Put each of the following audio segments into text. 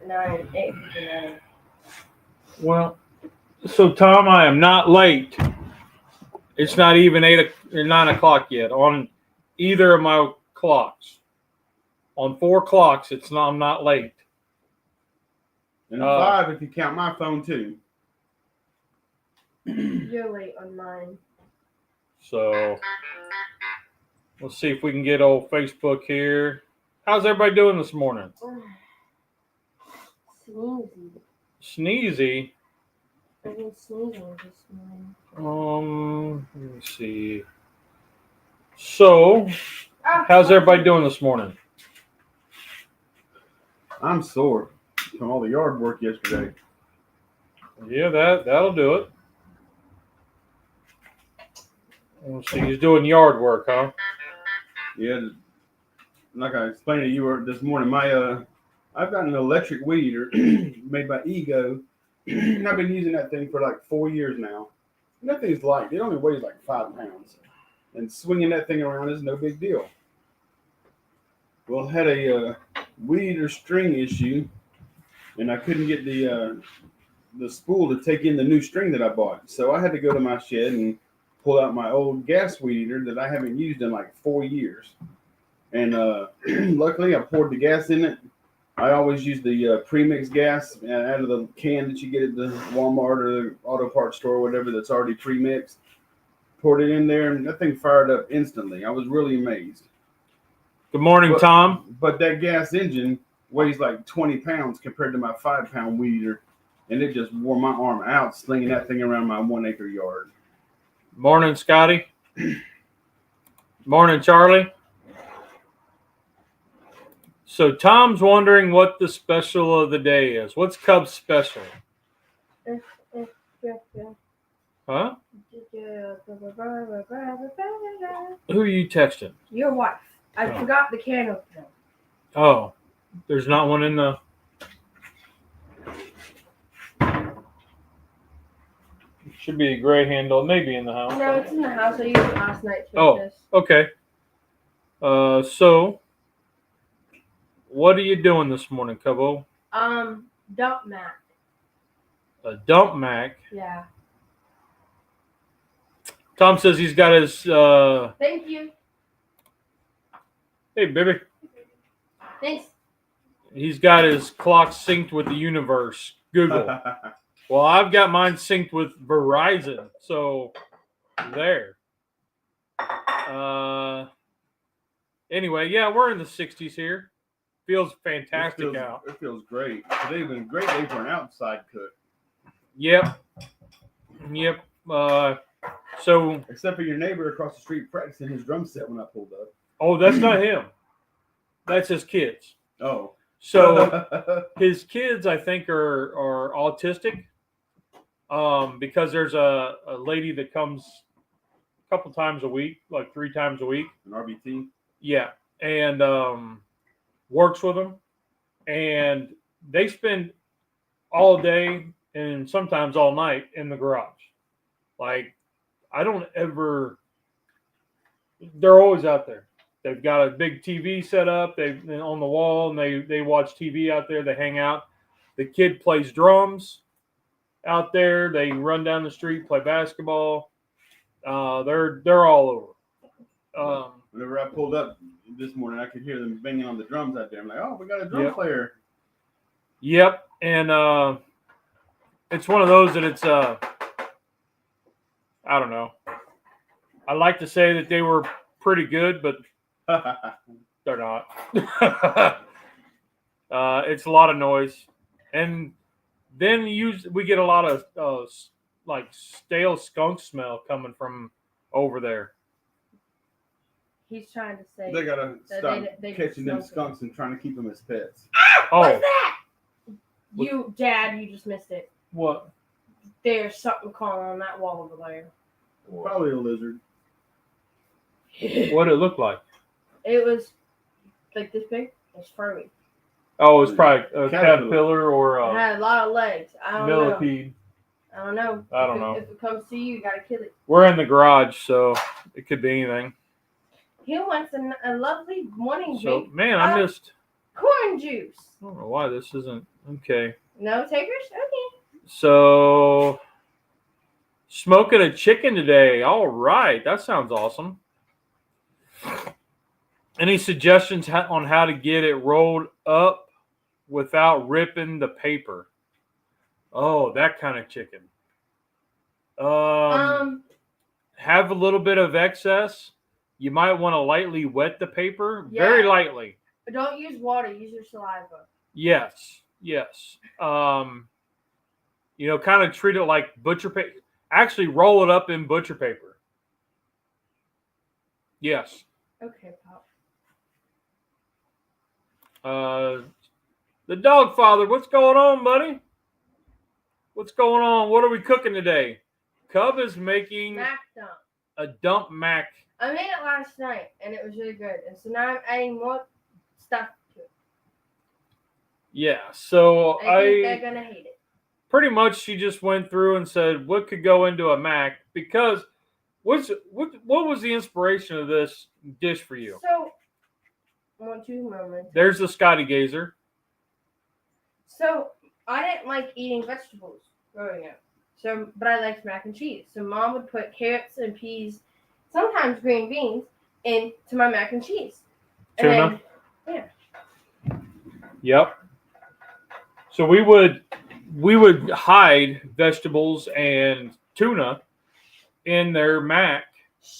9, 8:59. Well, so Tom, I am not late. It's not even 9 o'clock yet on either of my clocks. On 4 clocks, I'm not late. And 5 if you count my phone too. You're late on mine. So let's see if we can get old Facebook here. How's everybody doing this morning? Sneezy. Sneezy? I've been sneezing this morning. Let me see. So, how's everybody doing this morning? I'm sore from all the yard work yesterday. Yeah, that'll do it. Let's see, he's doing yard work, huh? Yeah, like I explained to you this morning, I've got an electric weed eater made by Ego. I've been using that thing for like 4 years now. And that thing's light. It only weighs like 5 pounds. And swinging that thing around is no big deal. Well, I had a weed eater string issue, and I couldn't get the spool to take in the new string that I bought. So I had to go to my shed and pull out my old gas weed eater that I haven't used in like 4 years. And luckily, I poured the gas in it. I always use the premix gas out of the can that you get at the Walmart or the auto parts store or whatever that's already premixed. Poured it in there, and that thing fired up instantly. I was really amazed. Good morning, Tom. But that gas engine weighs like 20 pounds compared to my 5-pound weed eater, and it just wore my arm out slinging that thing around my 1-acre yard. Morning, Scotty. Morning, Charlie. So Tom's wondering what the special of the day is. What's Cub's special? Huh? Who are you texting? Your wife. I forgot the can opener. Oh, there's not one in the... Should be a gray handle, maybe in the house. No, it's in the house. I used it last night to make this. Okay. So, what are you doing this morning, Cubbo? Dump Mac. A dump Mac? Yeah. Tom says he's got his... Thank you. Hey, baby. Thanks. He's got his clock synced with the universe. Google. Well, I've got mine synced with Verizon. So, there. Anyway, yeah, we're in the 60s here. Feels fantastic out. It feels great. Today's been a great day for an outside cook. Yep. So, except for your neighbor across the street practicing his drum set when I pulled up. Oh, that's not him. That's his kids. Oh. So his kids, I think, are autistic. Because there's a lady that comes a couple times a week, like 3 times a week. An RBT? Yeah. And works with them. And they spend all day and sometimes all night in the garage. Like, I don't ever... They're always out there. They've got a big TV set up. They're on the wall, and they watch TV out there. They hang out. The kid plays drums out there. They run down the street, play basketball. They're all over. Whenever I pulled up this morning, I could hear them banging on the drums out there. I'm like, oh, we got a drum player. Yep, and it's one of those that it's I don't know. I like to say that they were pretty good, but they're not. It's a lot of noise, and then we get a lot of like stale skunk smell coming from over there. He's trying to say they gotta stop catching them skunks and trying to keep them as pets. Oh, what's that? Dad, you just missed it. What? There's something crawling on that wall over there. Probably a lizard. What did it look like? It was like this big. It's furry. Oh, it's probably a caterpillar or it had a lot of legs. I don't millipede. know. I don't know. I don't know. If it comes to you, you gotta kill it. We're in the garage, so it could be anything. He wants a lovely morning. So, man, I missed Corn juice. I don't know why this isn't okay. No takers? Okay. So, smoking a chicken today. All right, that sounds awesome. Any suggestions on how to get it rolled up without ripping the paper? Oh, that kind of chicken. Have a little bit of excess. You might want to lightly wet the paper, very lightly. But don't use water. Use your saliva. Yes. Kind of treat it like butcher paper. Actually, roll it up in butcher paper. Yes. Okay, Pop. The dog father, what's going on, buddy? What's going on? What are we cooking today? Cub is making Mac dump. a dump mac. I made it last night, and it was really good. And so now I'm adding more stuff to it. Yeah, so I think they're gonna hate it. Pretty much she just went through and said what could go into a mac, because what was the inspiration of this dish for you? So, 1, 2 moments. There's the Scotty Gazer. So I didn't like eating vegetables growing up. But I liked mac and cheese. So Mom would put carrots and peas, sometimes green beans, into my mac and cheese. Tuna. Yeah. Yep. So we would hide vegetables and tuna in their mac.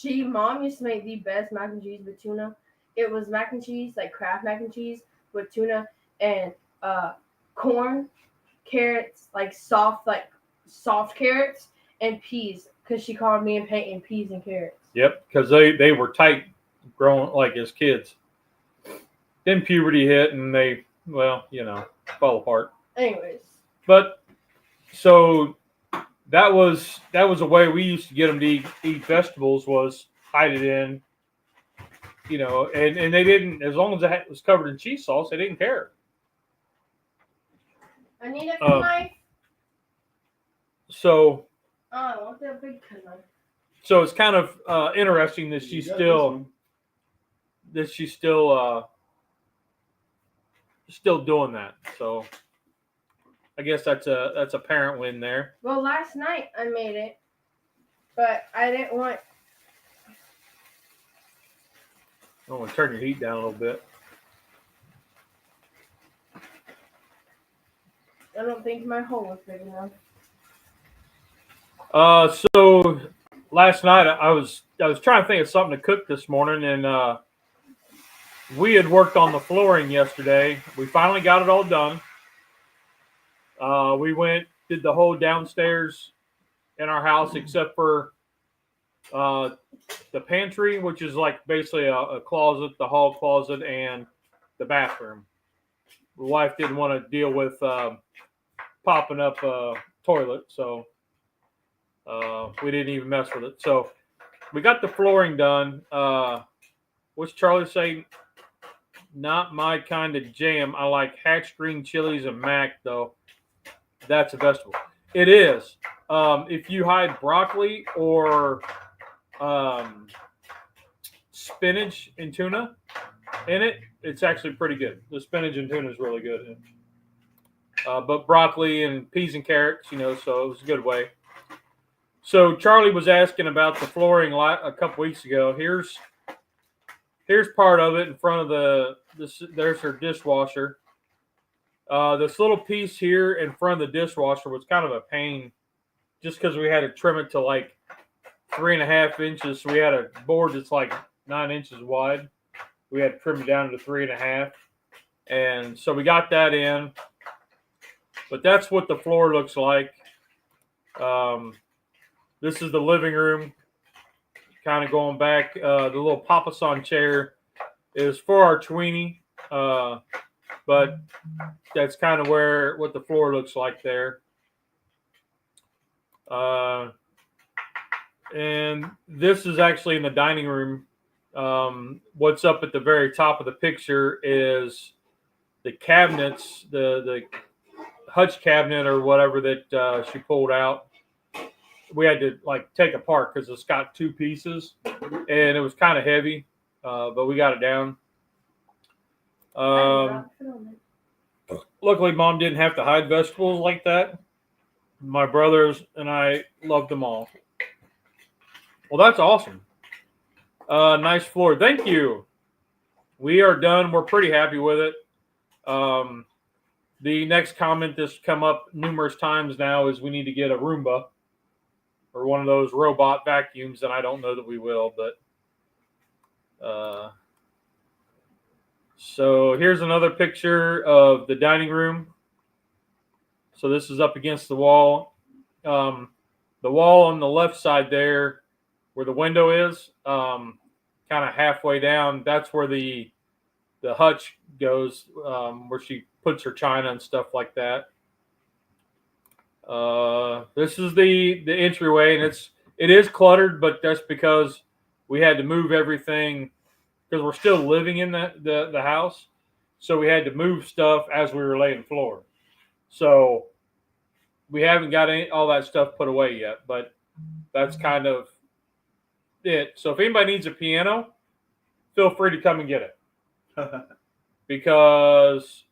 Mom used to make the best mac and cheese with tuna. It was mac and cheese, like Kraft mac and cheese with tuna and corn, carrots, like soft carrots, and peas, because she called me and Peyton peas and carrots. Yep, because they were tight growing like as kids. Then puberty hit and they fall apart. Anyways. But so that was a way we used to get them to eat vegetables, was hide it in, and they didn't, as long as it was covered in cheese sauce, they didn't care. I need a knife. So I want that big knife. So it's kind of interesting that she's still doing that. So I guess that's a parent win there. Well, last night I made it, but I didn't want. I want to turn your heat down a little bit. I don't think my hole was big enough. So last night I was trying to think of something to cook this morning, and we had worked on the flooring yesterday. We finally got it all done. We did the whole downstairs in our house except for the pantry, which is like basically a closet, the hall closet, and the bathroom. The wife didn't want to deal with popping up a toilet, so we didn't even mess with it. So we got the flooring done. What's Charlie say? Not my kind of jam. I like hatch green chilies and mac, though. That's a vegetable. It is. If you hide broccoli or spinach and tuna in it, it's actually pretty good. The spinach and tuna is really good. But broccoli and peas and carrots, so it was a good way. So Charlie was asking about the flooring a couple weeks ago. Here's part of it in front of there's her dishwasher. This little piece here in front of the dishwasher was kind of a pain, just because we had to trim it to like 3.5 inches. So we had a board that's like 9 inches wide. We had to trim it down to 3.5, and so we got that in. But that's what the floor looks like. This is the living room. Kind of going back, the little papasan chair is for our tweenie, but that's kind of what the floor looks like there. And this is actually in the dining room. What's up at the very top of the picture is the cabinets, the hutch cabinet or whatever that she pulled out. We had to take apart because it's got 2 pieces, and it was kind of heavy, but we got it down. Luckily, Mom didn't have to hide vegetables like that. My brothers and I loved them all. Well, that's awesome. Nice floor. Thank you. We are done. We're pretty happy with it. The next comment that's come up numerous times now is we need to get a Roomba or one of those robot vacuums, and I don't know that we will, but so here's another picture of the dining room. So this is up against the wall. The wall on the left side there, where the window is, kind of halfway down, that's where the hutch goes, where she puts her china and stuff like that. This is the entryway, and it is cluttered, but that's because we had to move everything because we're still living in the house, so we had to move stuff as we were laying floor. So we haven't got all that stuff put away yet, but that's kind of it. So if anybody needs a piano, feel free to come and get it. Because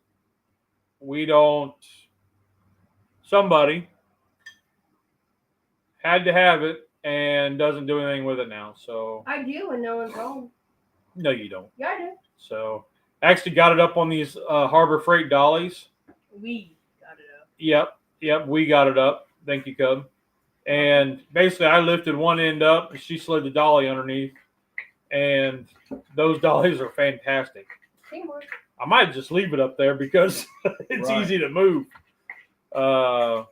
somebody had to have it and doesn't do anything with it now. So I do when no one's home. No, you don't. Yeah, I do. So I actually got it up on these Harbor Freight dollies. We got it up. Yep, we got it up. Thank you, Cub. And basically I lifted one end up and she slid the dolly underneath. And those dollies are fantastic. Teamwork. I might just leave it up there because it's easy to move. But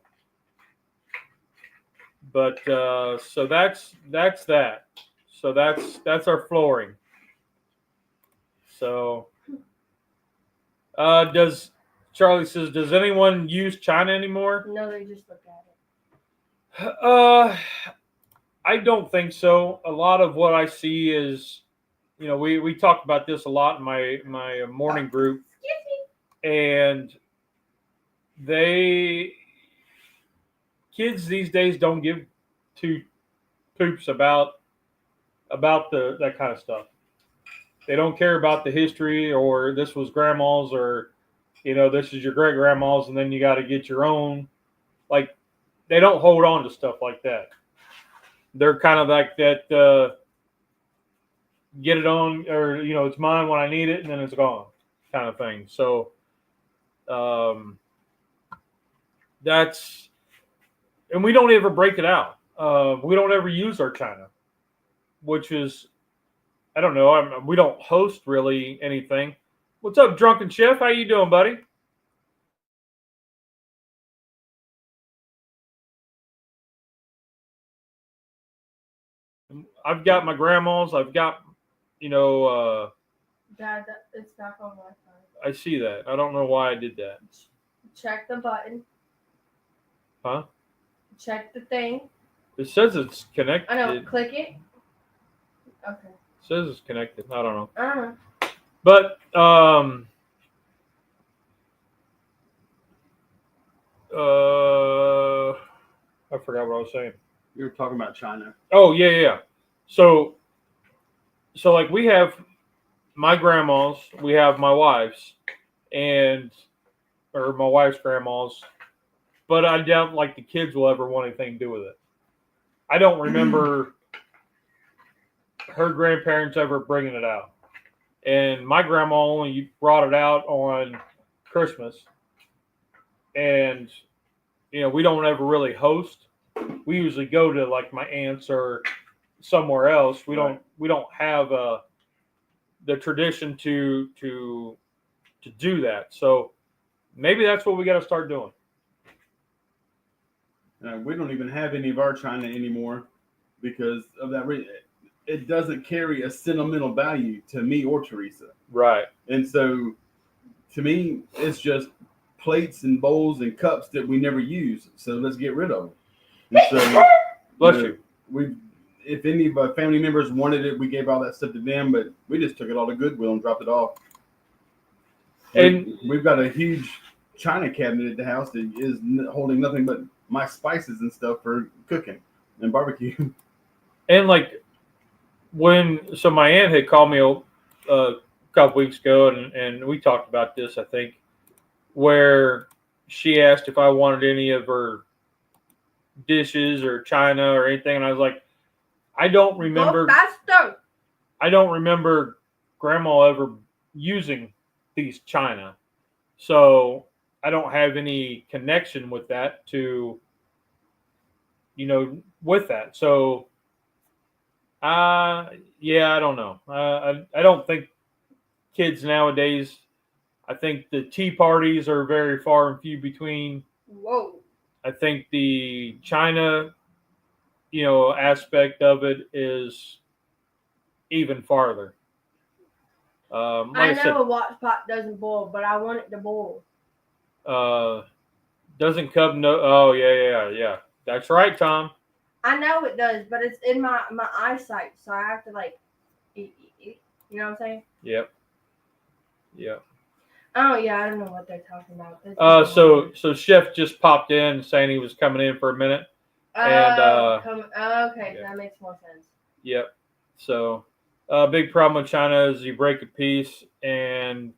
so that's that. So that's our flooring. So Charlie says, does anyone use China anymore? No, they just look at it. I don't think so. A lot of what I see is, we talked about this a lot in my morning group. Excuse me. And kids these days don't give two poops about that kind of stuff. They don't care about the history, or this was grandma's, or this is your great grandma's, and then you got to get your own. Like, they don't hold on to stuff like that. They're kind of like that. Get it on, or it's mine when I need it, and then it's gone, kind of thing. So, and we don't ever break it out. We don't ever use our china, which is, I don't know. We don't host really anything. What's up, Drunken Chef? How you doing, buddy? I've got my grandma's. I've got, Dad, it's back on Wi-Fi. I see that. I don't know why I did that. Check the button. Huh? Check the thing. It says it's connected. I know. Click it. Okay. It says it's connected. I don't know. Uh-huh. But I forgot what I was saying. You were talking about China. Oh yeah. So like we have my grandma's, we have my wife's, or my wife's grandma's, but I doubt like the kids will ever want anything to do with it. I don't remember her grandparents ever bringing it out. And my grandma only brought it out on Christmas. And, we don't ever really host. We usually go to like my aunt's or somewhere else. We don't have the tradition to do that. So maybe that's what we got to start doing. We don't even have any of our china anymore because of that reason. It doesn't carry a sentimental value to me or Teresa. Right. And so to me, it's just plates and bowls and cups that we never use. So let's get rid of them. And so, bless you. If any of our family members wanted it, we gave all that stuff to them, but we just took it all to Goodwill and dropped it off. And we've got a huge china cabinet at the house that is holding nothing but my spices and stuff for cooking and barbecue. And like so my aunt had called me a couple weeks ago, and we talked about this, I think, where she asked if I wanted any of her dishes or china or anything, and I was like, I don't remember. I don't remember Grandma ever using these china, so I don't have any connection with that with that. So, yeah, I don't know. I don't think kids nowadays. I think the tea parties are very far and few between. Whoa. I think the China, aspect of it is even farther. Like I I know said, a watch pot doesn't boil, but I want it to boil. Doesn't Cub know? Oh, yeah. That's right, Tom. I know it does, but it's in my eyesight, so I have to eat. You know what I'm saying? Yep. Oh yeah, I don't know what they're talking about. So Chef just popped in saying he was coming in for a minute. Okay, that makes more sense. Yep. So, big problem with China is you break a piece and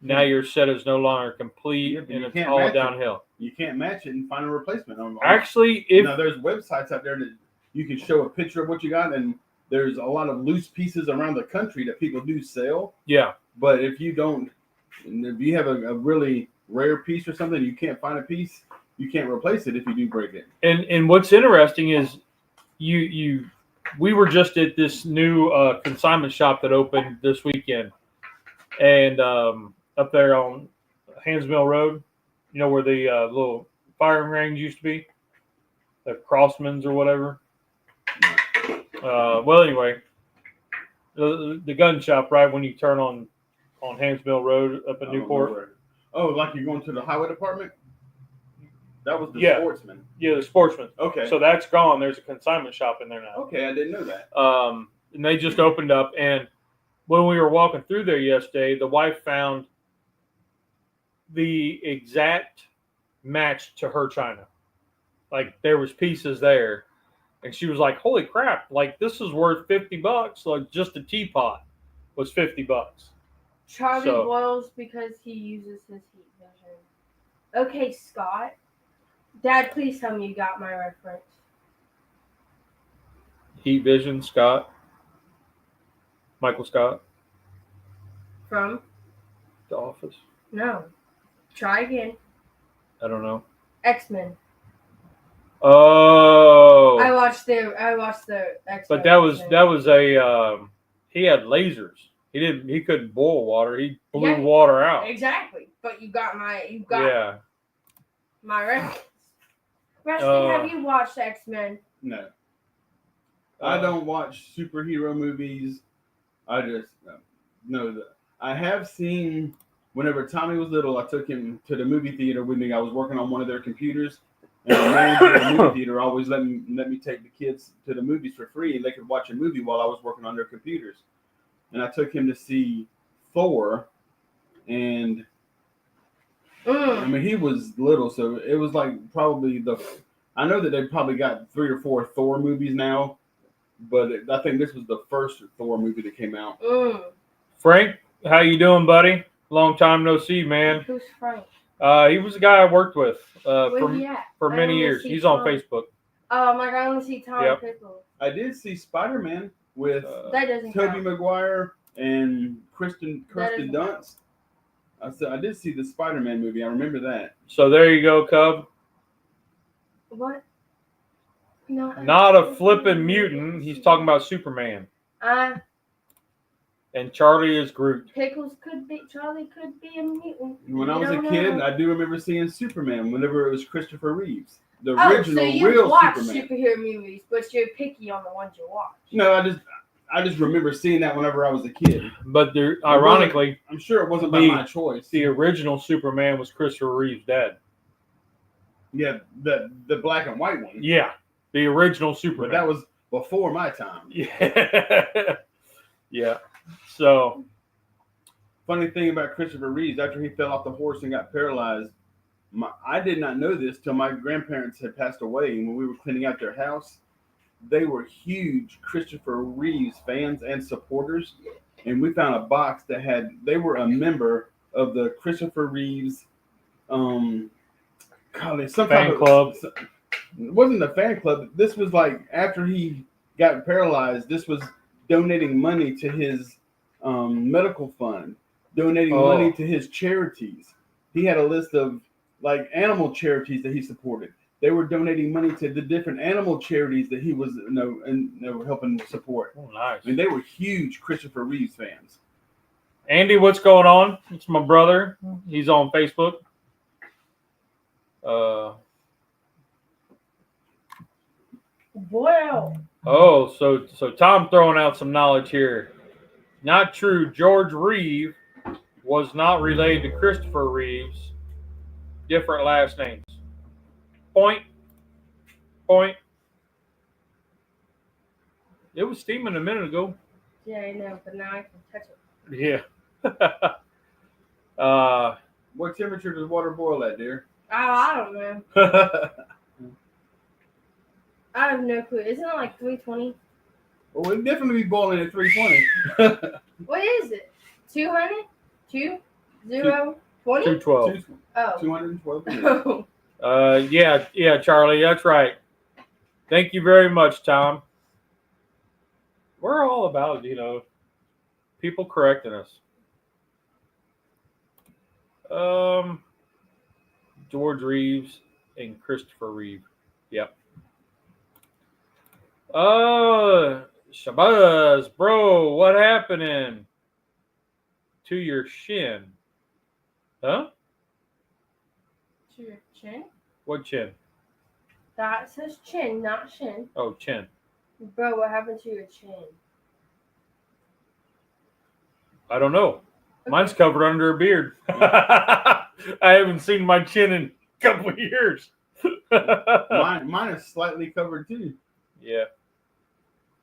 now your set is no longer complete and it's all downhill. You can't match it and find a replacement. Actually, there's websites out there that you can show a picture of what you got, and there's a lot of loose pieces around the country that people do sell. Yeah. But if you have a really rare piece or something, you can't find a piece, you can't replace it if you do break it. And what's interesting is we were just at this new consignment shop that opened this weekend, and up there on Hands Mill Road, where the little firing range used to be, the Crossman's or whatever. Well, anyway, the gun shop right when you turn on Hands Mill Road up in Newport. Oh, like you're going to the highway department? That was the Sportsman. Yeah, the Sportsman. Okay. So that's gone. There's a consignment shop in there now. Okay, I didn't know that. And they just opened up. And when we were walking through there yesterday, the wife found the exact match to her china. Like there was pieces there. And she was like, holy crap, like this is worth $50. Like just a teapot was $50. Charlie boils because he uses his heat vision. Okay, Scott. Dad, please tell me you got my reference. Heat vision, Scott. Michael Scott. From? The Office. No. Try again. I don't know. X-Men. Oh. I watched the X-Men. But that was a he had lasers. He couldn't boil water. He blew water out. Exactly. But you got my reference. Rusty, have you watched X-Men? No. I don't watch superhero movies. I just know that I have seen. Whenever Tommy was little, I took him to the movie theater with me. I was working on one of their computers, and the manager of the movie theater always let me take the kids to the movies for free, and they could watch a movie while I was working on their computers. And I took him to see Thor, and I mean he was little, so it was like probably I know that they probably got 3 or 4 Thor movies now, but I think this was the first Thor movie that came out. Frank, how you doing, buddy? Long time no see, man. Who's Frank? He was a guy I worked with for many years. He's on Facebook. Oh my God, I want to see Tom Pickle. I did see Spider-Man with Tobey Maguire and Kirsten Dunst. I did see the Spider-Man movie. I remember that. So there you go, Cub. What? No, not a flippin' mutant. He's talking about Superman. And Charlie is Groot. Charlie could be a mutant. When I was a kid, I do remember seeing Superman whenever it was Christopher Reeves. The real original, so you real watch Superman. Superhero movies, but you're picky on the ones you watch. No, I just remember seeing that whenever I was a kid. But ironically, I'm sure it wasn't by my choice. The original Superman was Christopher Reeve's dad. Yeah, the black and white one. Yeah, the original Superman. But that was before my time. Yeah. Yeah. So, funny thing about Christopher Reeves, after he fell off the horse and got paralyzed, I did not know this till my grandparents had passed away. And when we were cleaning out their house, they were huge Christopher Reeves fans and supporters. and we found a box that they were a member of the Christopher Reeves, some Fan club. It wasn't a fan club. This was like after he got paralyzed. This was donating money to his medical fund, donating money to his charities. He had a list of like animal charities that he supported. They were donating money to the different animal charities that he was helping support. Oh, nice. I mean, they were huge Christopher Reeves fans. Andy, what's going on? It's my brother. He's on Facebook. Wow. Oh, so Tom throwing out some knowledge here. Not true. George Reeve was not related to Christopher Reeves. Different last names. Point. It was steaming a minute ago. Yeah, I know, but now I can touch it. Yeah. What temperature does water boil at, dear? Oh, I don't know. I have no clue. Isn't it like 320? Well, it'd definitely be boiling at 320. What is it? 200? 2? 0? 20? 212. Oh. 212. Yeah, Charlie, that's right. Thank you very much, Tom. We're all about, people correcting us. George Reeves and Christopher Reeve. Yep. Shabazz, bro, what happening to your shin? Huh? To your chin? What chin? That says chin, not shin. Oh, chin. Bro, what happened to your chin? I don't know. Okay. Mine's covered under a beard. I haven't seen my chin in a couple of years. Mine is slightly covered too. Yeah.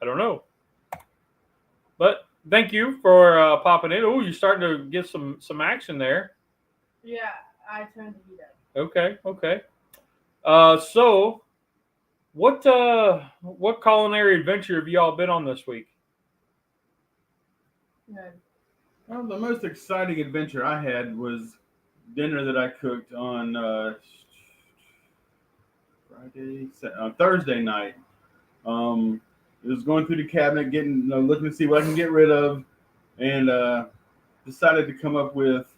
I don't know. But thank you for popping in. Oh, you're starting to get some action there. Yeah, I turned the heat up. Okay. So what culinary adventure have y'all been on this week? None. Well, the most exciting adventure I had was dinner that I cooked on Thursday night. It was going through the cabinet, looking to see what I can get rid of, and decided to come up with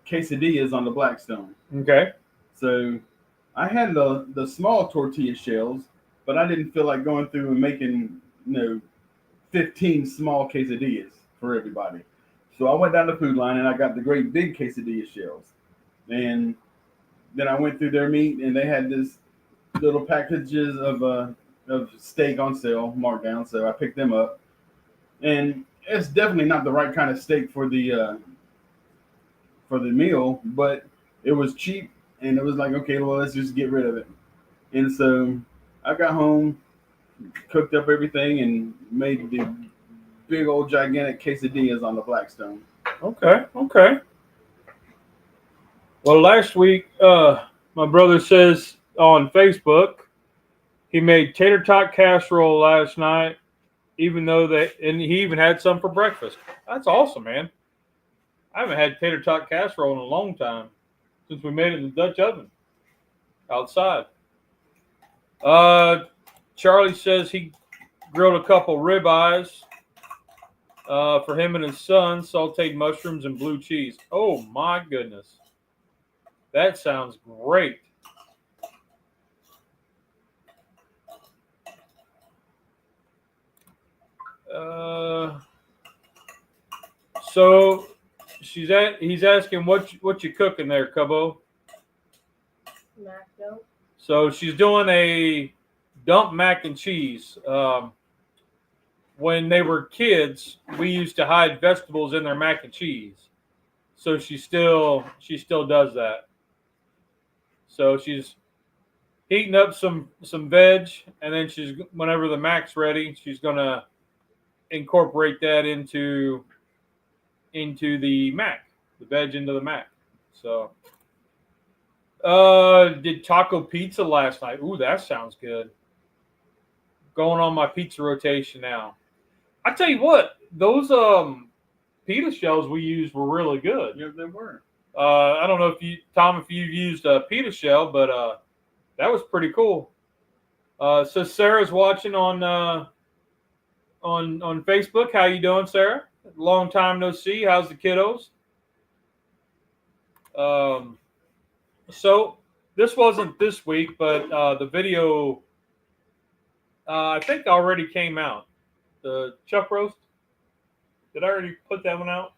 quesadillas on the Blackstone. Okay. So I had the small tortilla shells, but I didn't feel like going through and making 15 small quesadillas for everybody. So I went down the food line and I got the great big quesadilla shells. And then I went through their meat and they had this little packages of steak on sale, marked down. So I picked them up. And it's definitely not the right kind of steak for the meal, but it was cheap and it was like, okay, well, let's just get rid of it. And so I got home, cooked up everything, and made the big old gigantic quesadillas on the Blackstone. Okay. Well, last week, my brother says on Facebook he made tater tot casserole last night, and he even had some for breakfast. That's awesome, man. I haven't had tater tot casserole in a long time since we made it in the Dutch oven outside. Charlie says he grilled a couple ribeyes for him and his son, sauteed mushrooms and blue cheese. Oh my goodness. That sounds great. So he's asking what you cooking there, Cubbo? Mac dough. So she's doing a dump mac and cheese. When they were kids, we used to hide vegetables in their mac and cheese. So she still does that. So she's heating up some veg, and then whenever the mac's ready, she's gonna incorporate that into the mac, the veg into the mac. So did taco pizza last night. Ooh, that sounds good. Going on my pizza rotation now. I tell you what, those pita shells we used were really good. Yeah, they were. I don't know if you've used a pita shell, but that was pretty cool. So Sarah's watching on Facebook. How you doing, Sarah? Long time no see. How's the kiddos? So this wasn't this week, but the video I think already came out. The chuck roast. Did I already put that one out?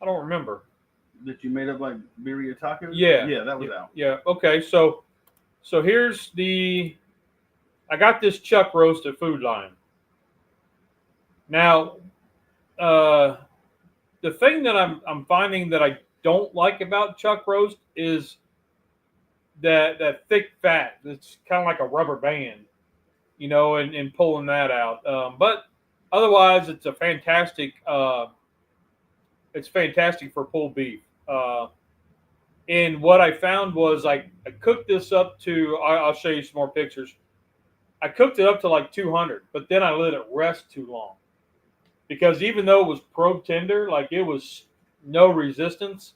I don't remember. That you made up like birria tacos? Yeah. Yeah, that was out. Yeah. Okay. So here's I got this chuck roast at Food Line. Now, the thing that I'm finding that I don't like about chuck roast is that thick fat. It's kind of like a rubber band, and pulling that out. But otherwise, it's a fantastic. It's fantastic for pulled beef. And what I found was I cooked this up to. I'll show you some more pictures. I cooked it up to like 200, but then I let it rest too long. Because even though it was probe tender, like it was no resistance,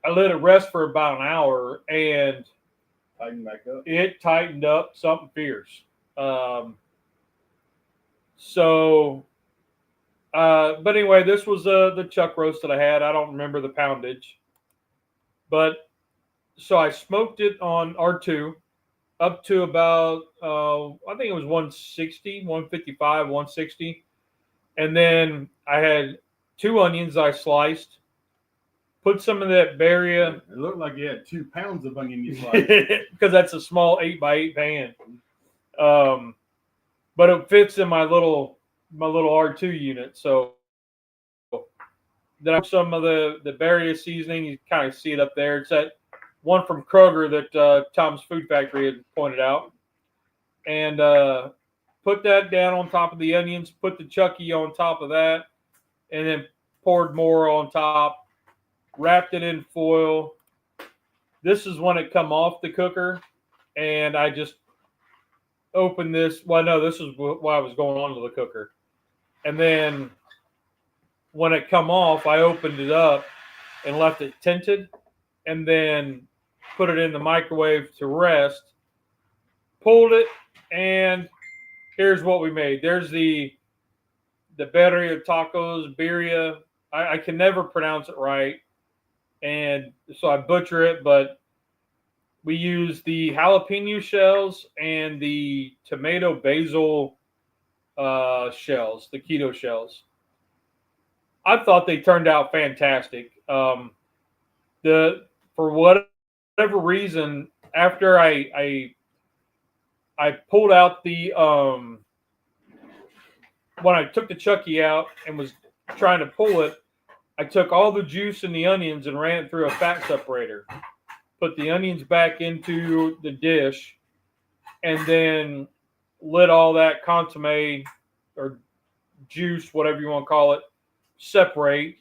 I let it rest for about an hour and Tighten back up. it tightened up something fierce. But anyway, this was the chuck roast that I had. I don't remember the poundage. But so I smoked it on R2 up to about, I think it was 160, 155, 160. And then I had 2 onions I sliced, put some of that Barria. It looked like you had 2 pounds of onion you sliced. Because that's a small 8x8 pan. But it fits in my little R2 unit. So then I put some of the Barria seasoning. You kind of see it up there. It's that one from Kroger that Tom's Food Factory had pointed out. And put that down on top of the onions, put the Chucky on top of that, and then poured more on top, wrapped it in foil. This is when it come off the cooker, and I just opened this. Well, no, this is why I was going onto the cooker. And then when it come off, I opened it up and left it tinted, and then put it in the microwave to rest, pulled it, and here's what we made. There's the birria tacos, birria. I can never pronounce it right, and so I butcher it, but we use the jalapeno shells and the tomato basil shells, the keto shells. I thought they turned out fantastic. For whatever reason, after I pulled out the when I took the Chucky out and was trying to pull it, I took all the juice in the onions and ran it through a fat separator. Put the onions back into the dish, and then let all that consomme or juice, whatever you want to call it, separate,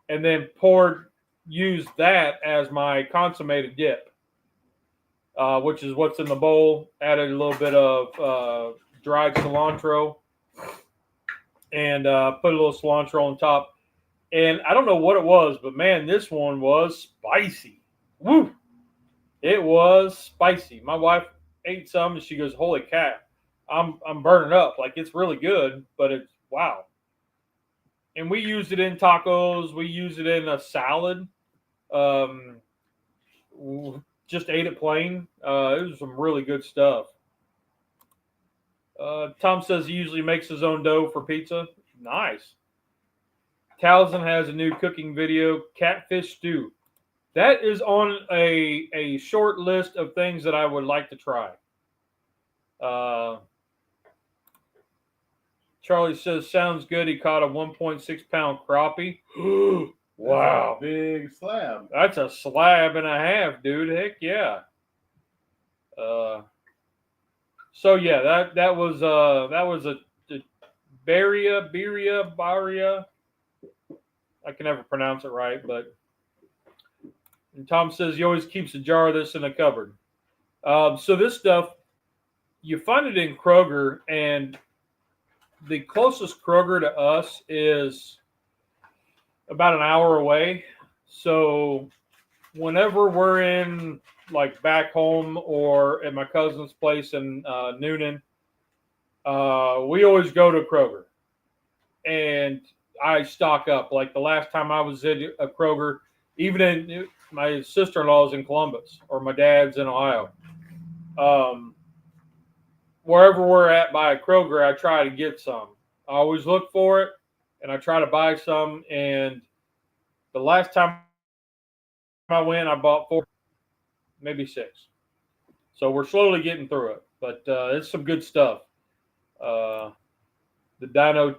and then used that as my consummated dip, which is what's in the bowl. Added a little bit of dried cilantro and put a little cilantro on top. And I don't know what it was, but man, this one was spicy. Woo! It was spicy. My wife ate some and she goes, "Holy cat, I'm burning up. Like, it's really good, but it's wow." And we used it in tacos. We used it in a salad. Just ate it plain. It was some really good stuff. Tom says he usually makes his own dough for pizza. Nice. Towson has a new cooking video, catfish stew. That is on a short list of things that I would like to try. Charlie says, sounds good. He caught a 1.6 pound crappie. Wow. Big slab. That's a slab and a half, dude. Heck yeah. So yeah, that was a birria. I can never pronounce it right, but and Tom says he always keeps a jar of this in the cupboard. So this stuff, you find it in Kroger, and the closest Kroger to us is about an hour away. So whenever we're in like back home or at my cousin's place in Noonan, we always go to Kroger, and I stock up. Like the last time I was at a Kroger, even in my sister-in-law's in Columbus or my dad's in Ohio. Wherever we're at by a Kroger, I try to get some. I always look for it, and I try to buy some. And the last time I went, I bought 4, maybe 6. So we're slowly getting through it, but it's some good stuff. The dino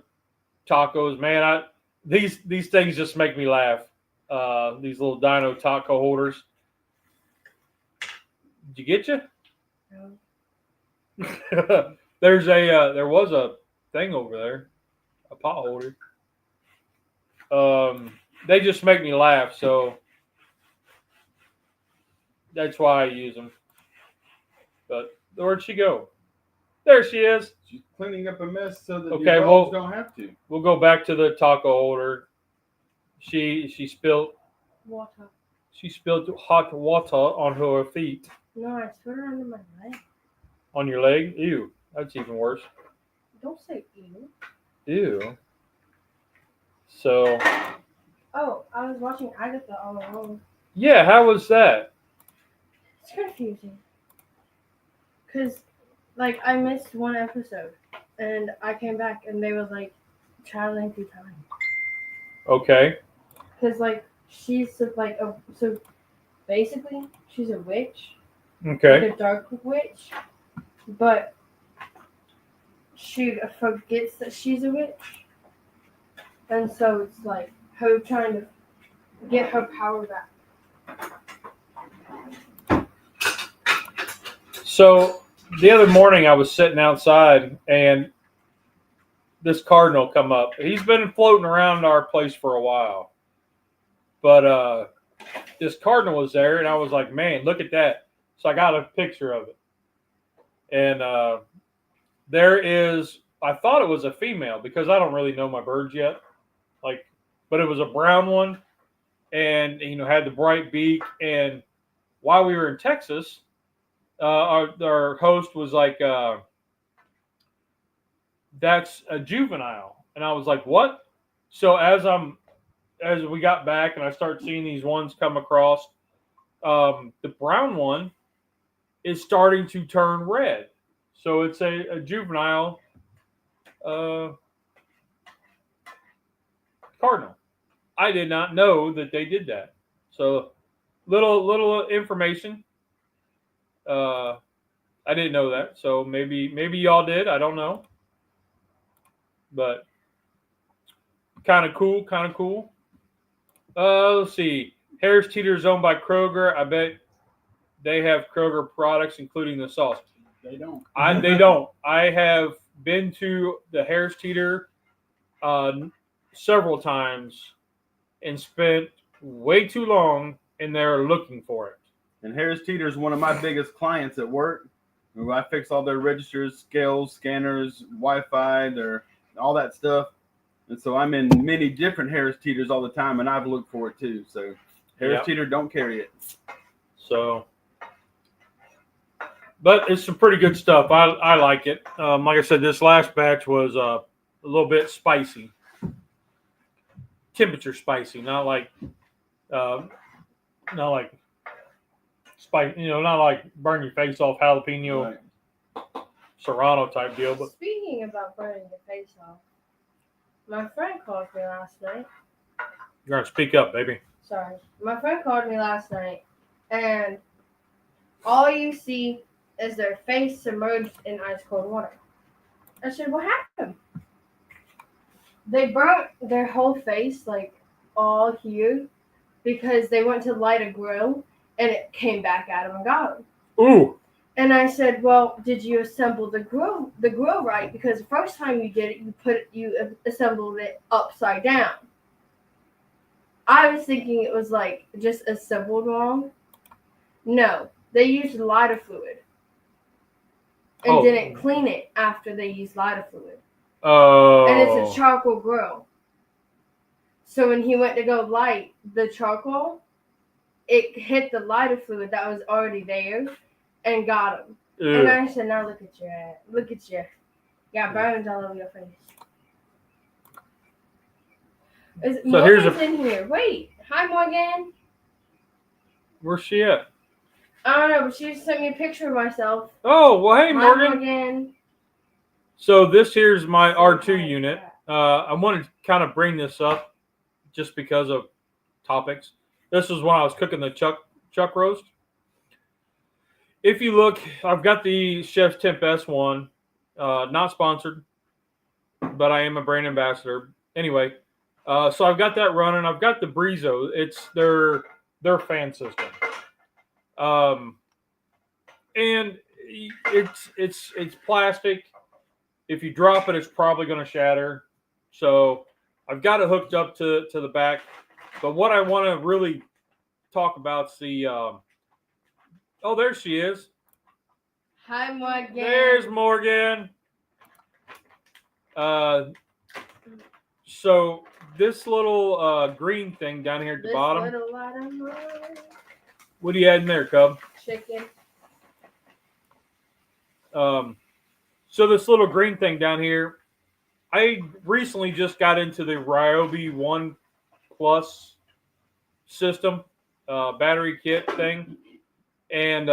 tacos, man, these things just make me laugh. These little dino taco holders. Did you get you? No. There was a thing over there, a pot holder. They just make me laugh, so that's why I use them. But where'd she go? There she is. She's cleaning up a mess so that Okay, you dogs don't have to. We'll go back to the taco holder. She spilled Water. She spilled hot water on her feet. No, I spilled it under my leg. On your leg? Ew. That's even worse. Don't say ew. Ew. So. Oh, I was watching Agatha all alone. Yeah, how was that? It's confusing. Because, like, I missed one episode. And I came back and they was, like, traveling through time. Okay. Because, like, she's, like, so basically, she's a witch. Okay. Like a dark witch. But she forgets that she's a witch. And so it's, like, her trying to get her power back. So the other morning I was sitting outside and this cardinal come up. He's been floating around our place for a while. But this cardinal was there and I was like, man, look at that. So I got a picture of it. And there is, I thought it was a female because I don't really know my birds yet. Like, but it was a brown one and, had the bright beak. And while we were in Texas, our host was like, that's a juvenile. And I was like, what? So as we got back and I start seeing these ones come across, the brown one is starting to turn red. So it's a juvenile cardinal. I did not know that they did that. So little information. I didn't know that. So maybe y'all did. I don't know. But kind of cool. Let's see. Harris Teeter is owned by Kroger. I bet they have Kroger products, including the sauce. They don't. They don't. I have been to the Harris Teeter several times and spent way too long in there looking for it. And Harris Teeter is one of my biggest clients at work. I fix all their registers, scales, scanners, Wi-Fi, all that stuff. And so I'm in many different Harris Teeters all the time, and I've looked for it too. So Harris Teeter, don't carry it. So, but it's some pretty good stuff. I like it. Like I said, this last batch was a little bit spicy. Temperature spicy, not like spice, not like burn your face off jalapeno serrano type deal. But speaking about burning your face off, my friend called me last night. You're gonna speak up, baby. Sorry. My friend called me last night, and all you see is their face submerged in ice cold water. I said, what happened? They burnt their whole face, like, all here, because they went to light a grill, and it came back at them and got them. Ooh. And I said, well, did you assemble the grill right? Because the first time you did it, you assembled it upside down. I was thinking it was, like, just assembled wrong. No, they used lighter fluid. and didn't clean it after they used lighter fluid. Oh. And it's a charcoal grill. So when he went to go light the charcoal, it hit the lighter fluid that was already there and got him. Ew. And I said, now look at you. Look at you. You got burns all over your face. So here's in here. Wait. Hi, Morgan. Where's she at? I don't know, but she just sent me a picture of myself. Oh, well, hey, Hi, Morgan. So this here's my R2 unit. I wanted to kind of bring this up just because of topics. This is when I was cooking the chuck roast. If you look, I've got the Chefstemp S1, not sponsored, but I am a brand ambassador. Anyway, so I've got that running. I've got the Brizo. It's their fan system, and it's plastic. If you drop it, it's probably going to shatter. So I've got it hooked up to the back. But what I want to really talk about is the oh, there she is. Hi, Morgan. There's Morgan. So this little green thing down here at the bottom. What do you add in there, Cub? Chicken. So this little green thing down here, I recently just got into the Ryobi 1 Plus system, battery kit thing. And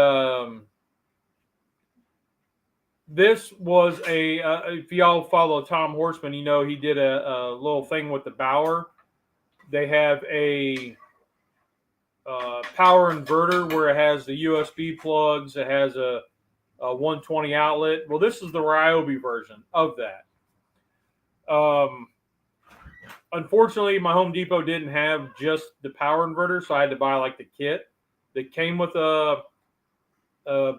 this was if y'all follow Tom Horseman, you know he did a little thing with the Bauer. They have a power inverter where it has the USB plugs. It has a 120 outlet. Well, this is the Ryobi version of that. Unfortunately, my Home Depot didn't have just the power inverter, so I had to buy like the kit that came with a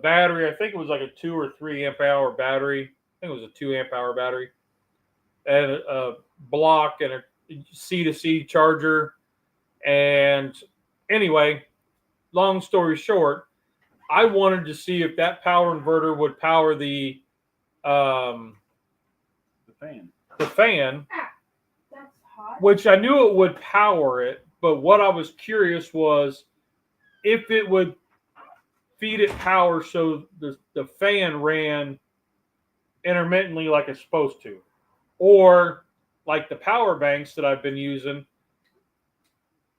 battery. I think it was like a 2 or 3 amp hour battery. I think it was a 2 amp hour battery, and a block and a C-to-C charger. And anyway, long story short, I wanted to see if that power inverter would power the fan. The fan, That's hot. which I knew it would power it, but what I was curious was if it would feed it power so the fan ran intermittently like it's supposed to, or like the power banks that I've been using.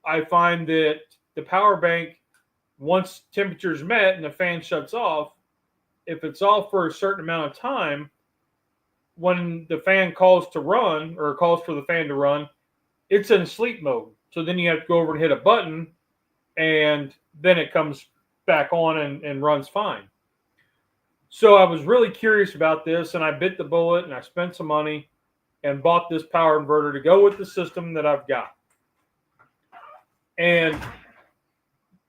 I find that the power bank, once temperature's met and the fan shuts off, if it's off for a certain amount of time, when the fan calls to run or calls for the fan to run, it's in sleep mode. So then you have to go over and hit a button, and then it comes back on and runs fine. So I was really curious about this, and I bit the bullet, and I spent some money and bought this power inverter to go with the system that I've got. And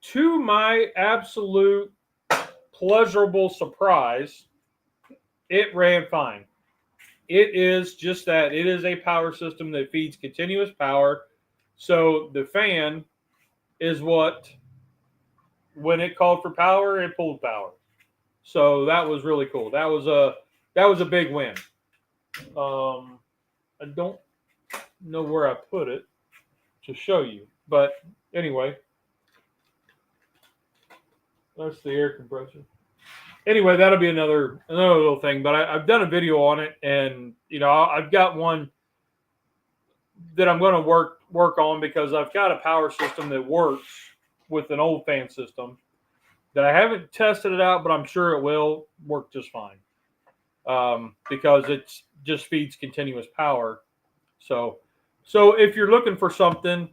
to my absolute pleasurable surprise, it ran fine. It is just that. It is a power system that feeds continuous power. So the fan is what, when it called for power, it pulled power. So that was really cool. That was a big win. I don't know where I put it to show you, but anyway, that's the air compressor. Anyway, that'll be another little thing. But I've done a video on it, and I've got one that I'm going to work on because I've got a power system that works with an old fan system that I haven't tested it out, but I'm sure it will work just fine because it just feeds continuous power. So if you're looking for something,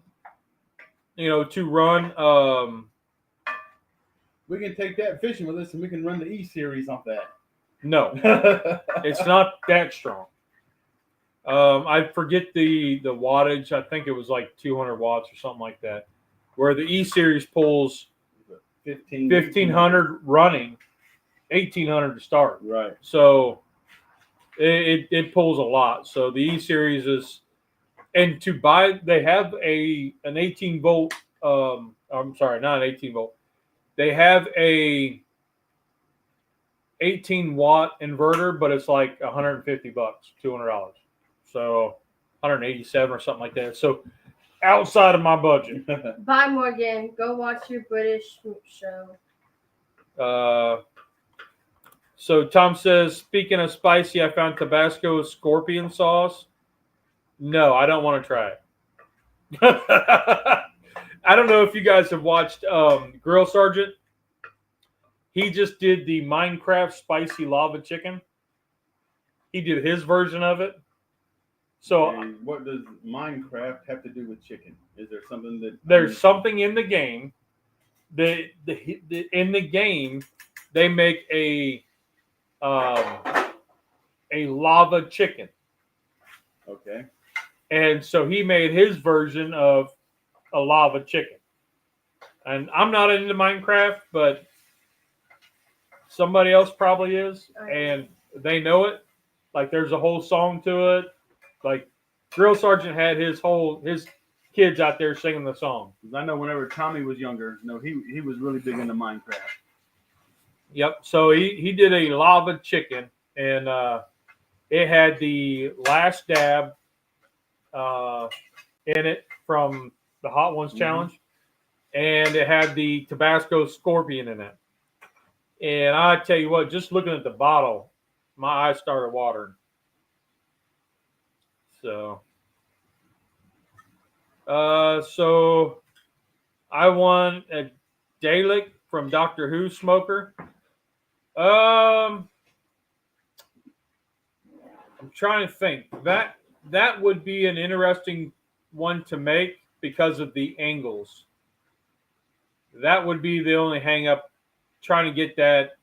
to run. We can take that fishing with us, and we can run the E-Series off that. No, it's not that strong. I forget the wattage. I think it was like 200 watts or something like that. Where the E-Series pulls 1,500 running, 1,800 to start. Right. So it pulls a lot. So the E-Series is, and to buy, they have an 18 volt. I'm sorry, not an 18 volt. They have a 18-watt inverter, but it's like $150, $200. So 187 or something like that. So outside of my budget. Bye, Morgan. Go watch your British show. So Tom says, speaking of spicy, I found Tabasco scorpion sauce. No, I don't want to try it. I don't know if you guys have watched Grill Sergeant. He just did the Minecraft spicy lava chicken. He did his version of it. So, and what does Minecraft have to do with chicken? Is there something that there's something in the game. In the game, they make a lava chicken. Okay. And so he made his version of a lava chicken. And I'm not into Minecraft, but somebody else probably is, and they know it. Like there's a whole song to it. Like Grill Sergeant had his kids out there singing the song. I know whenever Tommy was younger, he was really big into Minecraft. Yep. So he did a lava chicken, and it had the last dab in it from the Hot Ones Challenge, and it had the Tabasco scorpion in it. And I tell you what, just looking at the bottle, my eyes started watering. So, so I won a Dalek from Doctor Who Smoker. I'm trying to think. That would be an interesting one to make because of the angles. That would be the only hang up, trying to get that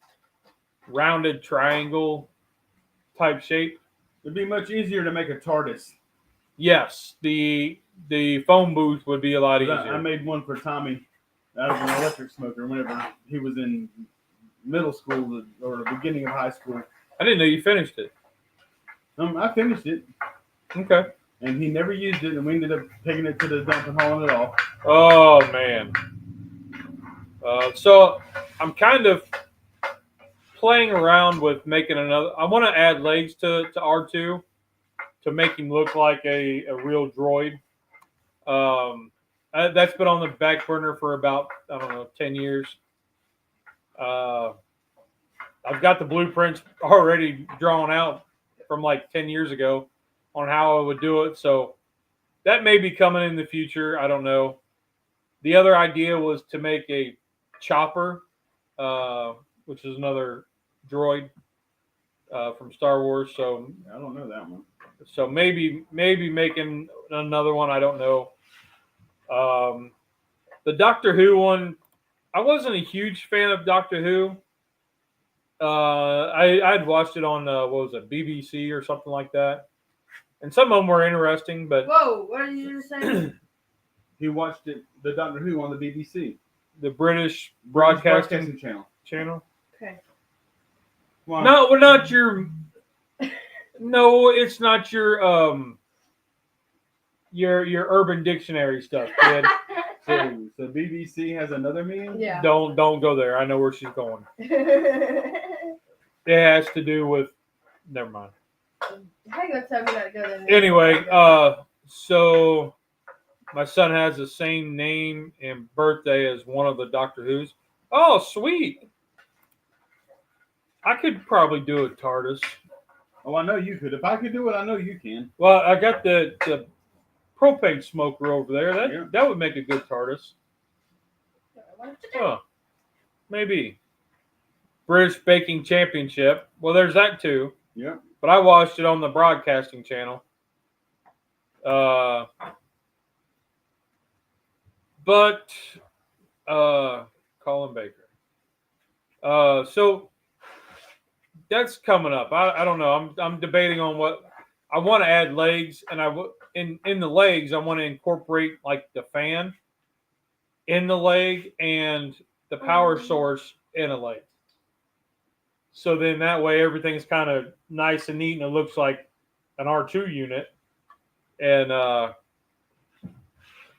rounded triangle type shape. It'd be much easier to make a TARDIS. Yes, the phone booth would be a lot easier. I made one for Tommy out of an electric smoker whenever he was in middle school or the beginning of high school. I didn't know you finished it. I finished it. Okay. And he never used it, and we ended up taking it to the dump and hauling it off. Oh, man. So I'm kind of playing around with making another. I want to add legs to R2 to make him look like a real droid. That's been on the back burner for about, 10 years. I've got the blueprints already drawn out from like 10 years ago on how I would do it. So that may be coming in the future. I don't know. The other idea was to make a chopper, which is another droid from Star Wars. So I don't know that one. So maybe making another one. I don't know. The Doctor Who one, I wasn't a huge fan of Doctor Who. I'd watched it on what was it, BBC or something like that, and some of them were interesting. But whoa, what did you just say? He watched it, the Doctor Who on the BBC, the British Broadcasting Channel. Okay. Well, no, we're not your. No, it's not your Urban Dictionary stuff, kid. So BBC has another meaning? Yeah. Don't go there. I know where she's going. It has to do with. Never mind. How you gonna tell me not to go there? Anyway, so my son has the same name and birthday as one of the Doctor Who's. Oh, sweet. I could probably do a TARDIS. Oh, I know you could. If I could do it, I know you can. Well, I got the propane smoker over there. That would make a good TARDIS. Huh. Maybe. British Baking Championship. Well, there's that too. Yeah. But I watched it on the broadcasting channel. But Colin Baker. So that's coming up. I don't know. I'm debating on what I want to add legs, and in the legs I want to incorporate like the fan in the leg and the power source in a leg. So then that way everything's kind of nice and neat, and it looks like an R2 unit. And I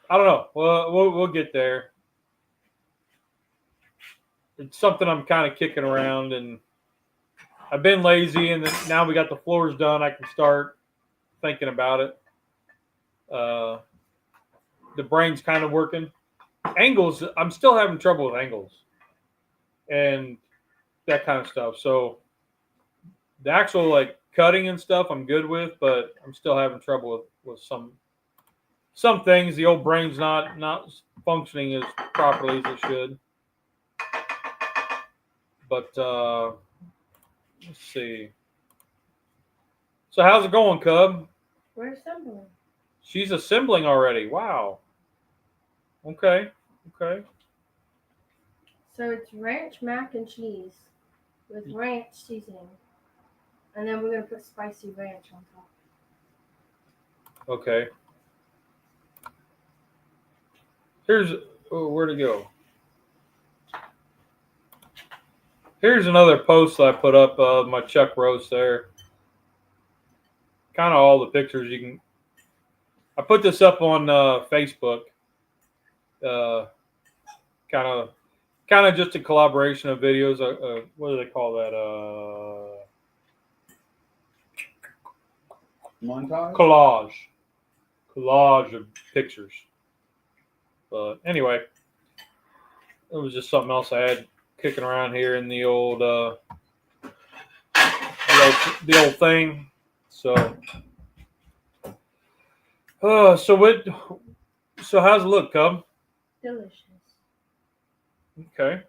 don't know. We'll get there. It's something I'm kind of kicking around, and I've been lazy, and then now we got the floors done. I can start thinking about it. The brain's kind of working. Angles, I'm still having trouble with angles and that kind of stuff. So the actual like cutting and stuff I'm good with, but I'm still having trouble with some things. The old brain's not functioning as properly as it should. But let's see. So how's it going, Cub? We're assembling. She's assembling already. Wow. Okay. So it's ranch mac and cheese with ranch seasoning. And then we're going to put spicy ranch on top. Okay. Here's where'd it go? Here's another post I put up of my chuck roast there. Kind of all the pictures you can. I put this up on Facebook. Kind of just a collaboration of videos. What do they call that? Montage? Collage of pictures. But anyway, it was just something else I had kicking around here in the old thing. So so how's it look, Cub? Delicious. Okay.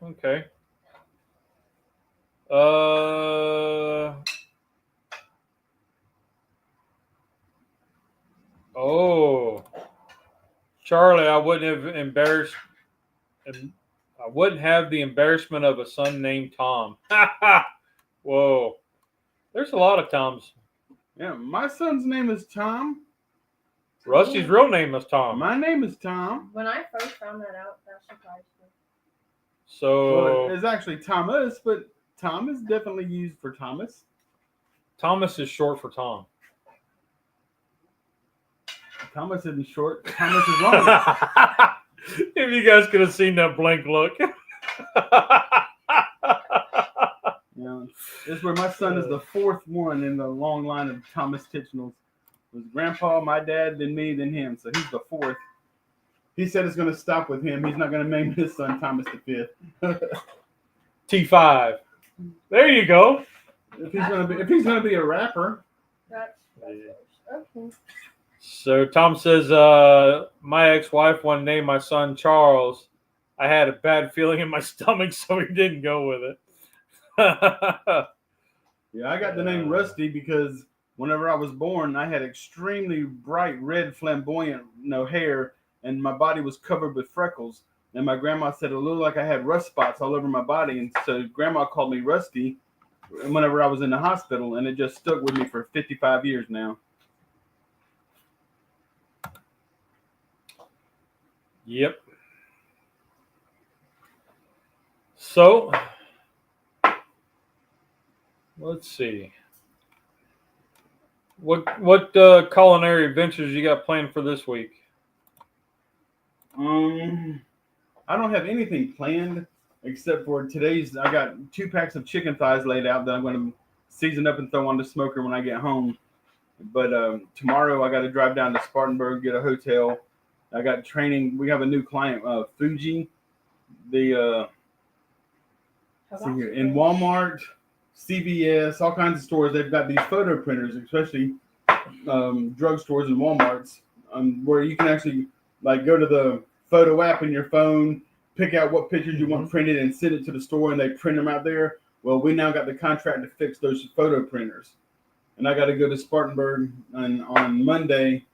Oh, Charlie, I wouldn't have the embarrassment of a son named Tom. Whoa. There's a lot of Toms. Yeah, my son's name is Tom. Rusty's real name is Tom. My name is Tom. When I first found that out, that surprised me. So it's actually Thomas, but Tom is definitely used for Thomas. Thomas is short for Tom. Thomas isn't short. Thomas is long. If you guys could have seen that blank look. Yeah, this is where my son is the fourth one in the long line of Thomas Tichenals. It was Grandpa, my dad, then me, then him. So he's the fourth. He said it's going to stop with him. He's not going to name his son Thomas the fifth. T5. There you go. If he's going to be a rapper. That's okay. So Tom says, my ex-wife wanted to name my son Charles. I had a bad feeling in my stomach, so he didn't go with it. Yeah, I got the name Rusty because whenever I was born, I had extremely bright red flamboyant hair, and my body was covered with freckles. And my grandma said it looked like I had rust spots all over my body, and so Grandma called me Rusty whenever I was in the hospital, and it just stuck with me for 55 years now. Yep. So, let's see. What culinary adventures you got planned for this week? I don't have anything planned except for today's. I got 2 packs of chicken thighs laid out that I'm going to season up and throw on the smoker when I get home. But tomorrow I got to drive down to Spartanburg, get a hotel. I got training. We have a new client, Fuji. In Walmart, CVS, all kinds of stores. They've got these photo printers, especially drugstores and Walmarts, where you can actually go to the photo app in your phone, pick out what pictures you want printed, and send it to the store, and they print them out there. Well, we now got the contract to fix those photo printers, and I got to go to Spartanburg on Monday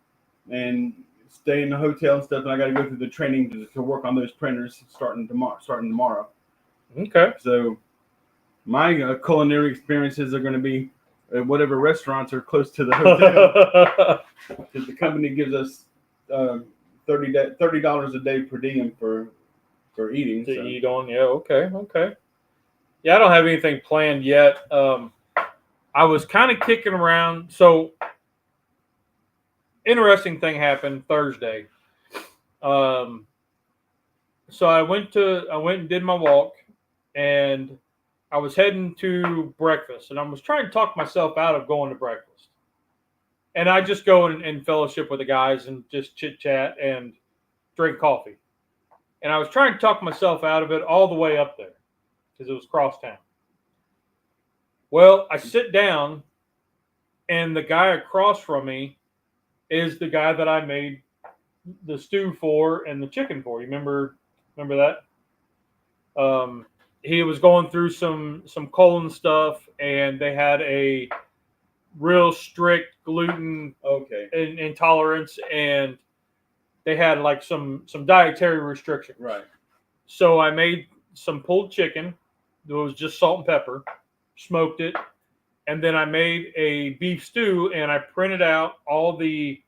and stay in the hotel and stuff, and I got to go through the training to work on those printers starting tomorrow. Okay. So my culinary experiences are going to be at whatever restaurants are close to the hotel, because the company gives us $30 a day per diem for eating. To eat on, yeah, okay. Yeah, I don't have anything planned yet. I was kind of kicking around. So, interesting thing happened Thursday. So I went and did my walk, and I was heading to breakfast, and I was trying to talk myself out of going to breakfast. And I just go and fellowship with the guys and just chit chat and drink coffee. And I was trying to talk myself out of it all the way up there because it was crosstown. Well, I sit down, and the guy across from me is the guy that I made the stew for and the chicken for. You remember that? He was going through some colon stuff, and they had a real strict gluten intolerance, and they had like some dietary restrictions. Right. So I made some pulled chicken. It was just salt and pepper, smoked it, and then I made a beef stew, and I printed out all the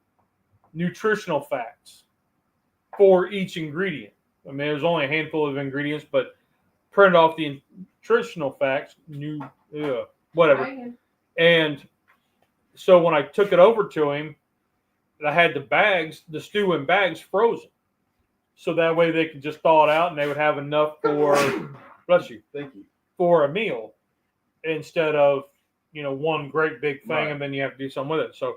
nutritional facts for each ingredient. I mean, there's only a handful of ingredients, but printed off the nutritional facts, whatever. And so when I took it over to him, I had the stew in bags frozen. So that way they could just thaw it out and they would have enough for, bless you, thank you, for a meal instead of, one great big thing right. And then you have to do something with it. So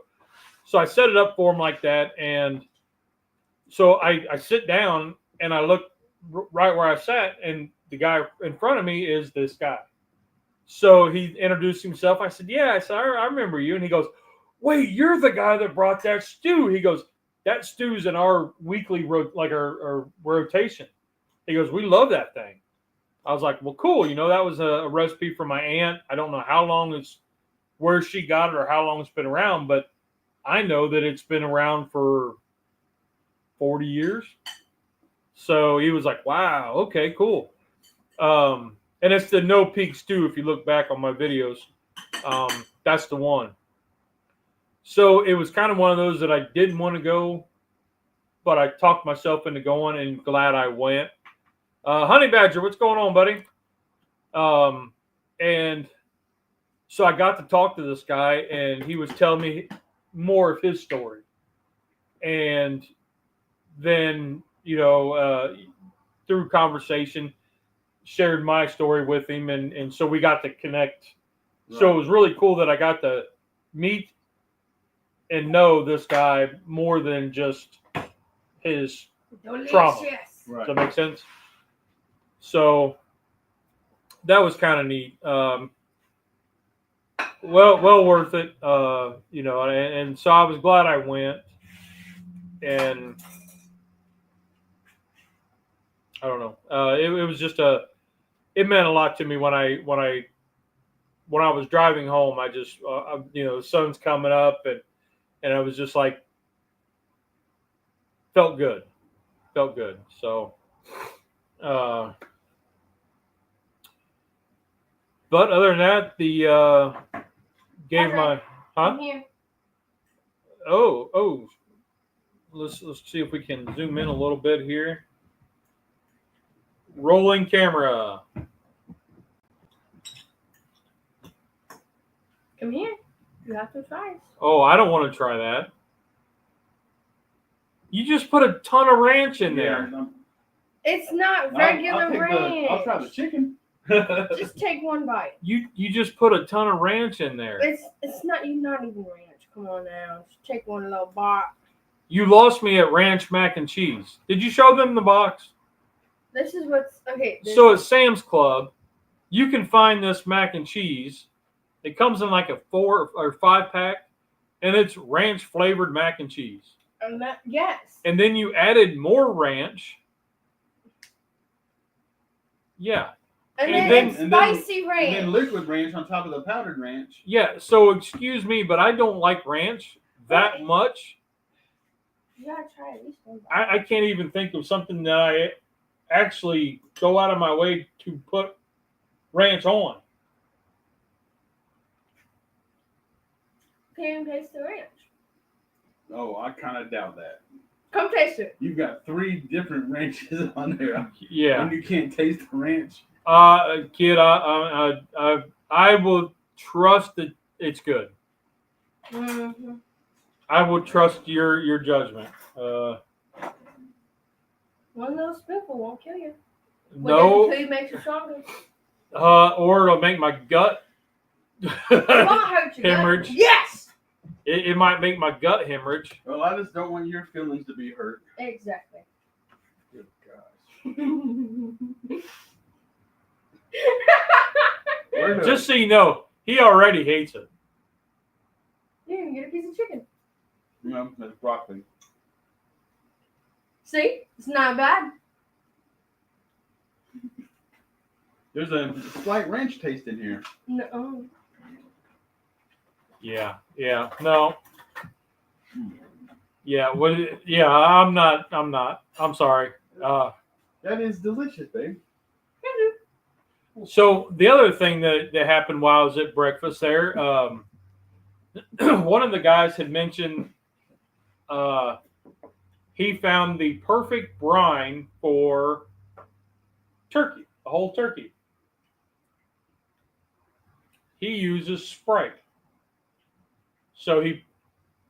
I set it up for him like that. And so I sit down and I look right where I sat, and the guy in front of me is this guy. So he introduced himself. I said, yeah, I remember you. And he goes, wait, you're the guy that brought that stew. He goes, that stew's in our weekly, our rotation. He goes, we love that thing. I was like, well, cool. That was a recipe from my aunt. I don't know how long where she got it or how long it's been around, but I know that it's been around for 40 years. So he was like, wow, okay, cool. And it's the no peak stew. If you look back on my videos, that's the one. So it was kind of one of those that I didn't want to go, but I talked myself into going, and glad I went. Honey Badger, what's going on, buddy? And so I got to talk to this guy, and he was telling me more of his story. And then, through conversation, shared my story with him, and so we got to connect. Right. So it was really cool that I got to meet and know this guy more than just his trauma. Right. Does that make sense? So that was kind of neat. Well worth it. And so I was glad I went. And I don't know. It was just it meant a lot to me when I was driving home. I just the sun's coming up, and I was just like, felt good. So, but other than that, gave my I'm here. Oh, let's see if we can zoom in a little bit here. Rolling camera. Come here. You have to try it. Oh, I don't want to try that. You just put a ton of ranch in there. It's not regular ranch. I'll try the chicken. Just take one bite. You just put a ton of ranch in there. It's not even ranch. Come on now. Just take one little bite. You lost me at ranch mac and cheese. Did you show them the box? This is what's okay. So at Sam's Club, you can find this mac and cheese. It comes in like a 4 or 5 pack, and it's ranch flavored mac and cheese. Yes. And then you added more ranch. Yeah. And then spicy ranch. And then liquid ranch on top of the powdered ranch. Yeah. So excuse me, but I don't like ranch that much. You gotta try at least one. I can't even think of something that I actually go out of my way to put ranch on. Can't even taste the ranch. Oh, I kind of doubt that. Come taste it. You've got 3 different ranches on there. Yeah. And you can't taste the ranch. Kid, I will trust that it's good. Mm-hmm. I will trust your judgment. One little spoonful won't kill you. No. Food makes you stronger. Or it'll make my gut It won't hurt your hemorrhage. gut. Yes. It might make my gut hemorrhage. Well, I just don't want your feelings to be hurt. Exactly. Good gosh. Just so you know, he already hates it. You can get a piece of chicken. No, that's broccoli. See, it's not bad. There's a slight ranch taste in here. No. Yeah. No. Yeah. I'm not. I'm sorry. That is delicious, babe. So the other thing that happened while I was at breakfast there, one of the guys had mentioned he found the perfect brine for turkey, a whole turkey. He uses Sprite. So he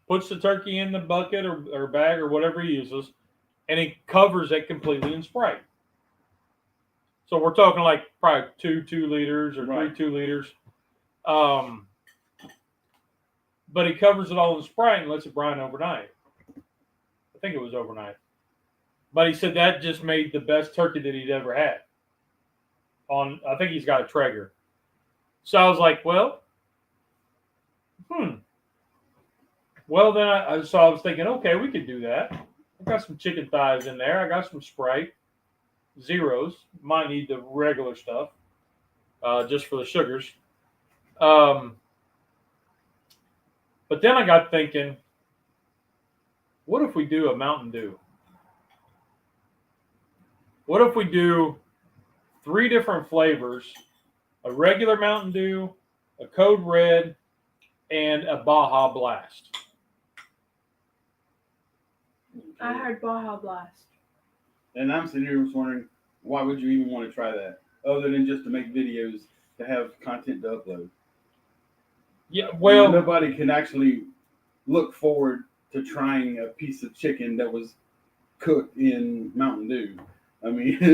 puts the turkey in the bucket or bag or whatever he uses, and he covers it completely in Sprite. So we're talking like probably 2 liters or Right. 3 2 liters. But he covers it all in Sprite and lets it brine overnight. I think it was overnight. But he said that just made the best turkey that he'd ever had. I think he's got a Traeger. So I was like, well, Well, then I was thinking, okay, we could do that. I got some chicken thighs in there. I got some Sprite, zeros. Might need the regular stuff, just for the sugars. But then I got thinking, what if we do a Mountain Dew? What if we do 3 different flavors, a regular Mountain Dew, a Code Red, and a Baja Blast? I heard Baja Blast. And I'm sitting here just wondering, why would you even want to try that? Other than just to make videos, to have content to upload. Yeah, well, nobody can actually look forward to trying a piece of chicken that was cooked in Mountain Dew. I mean, so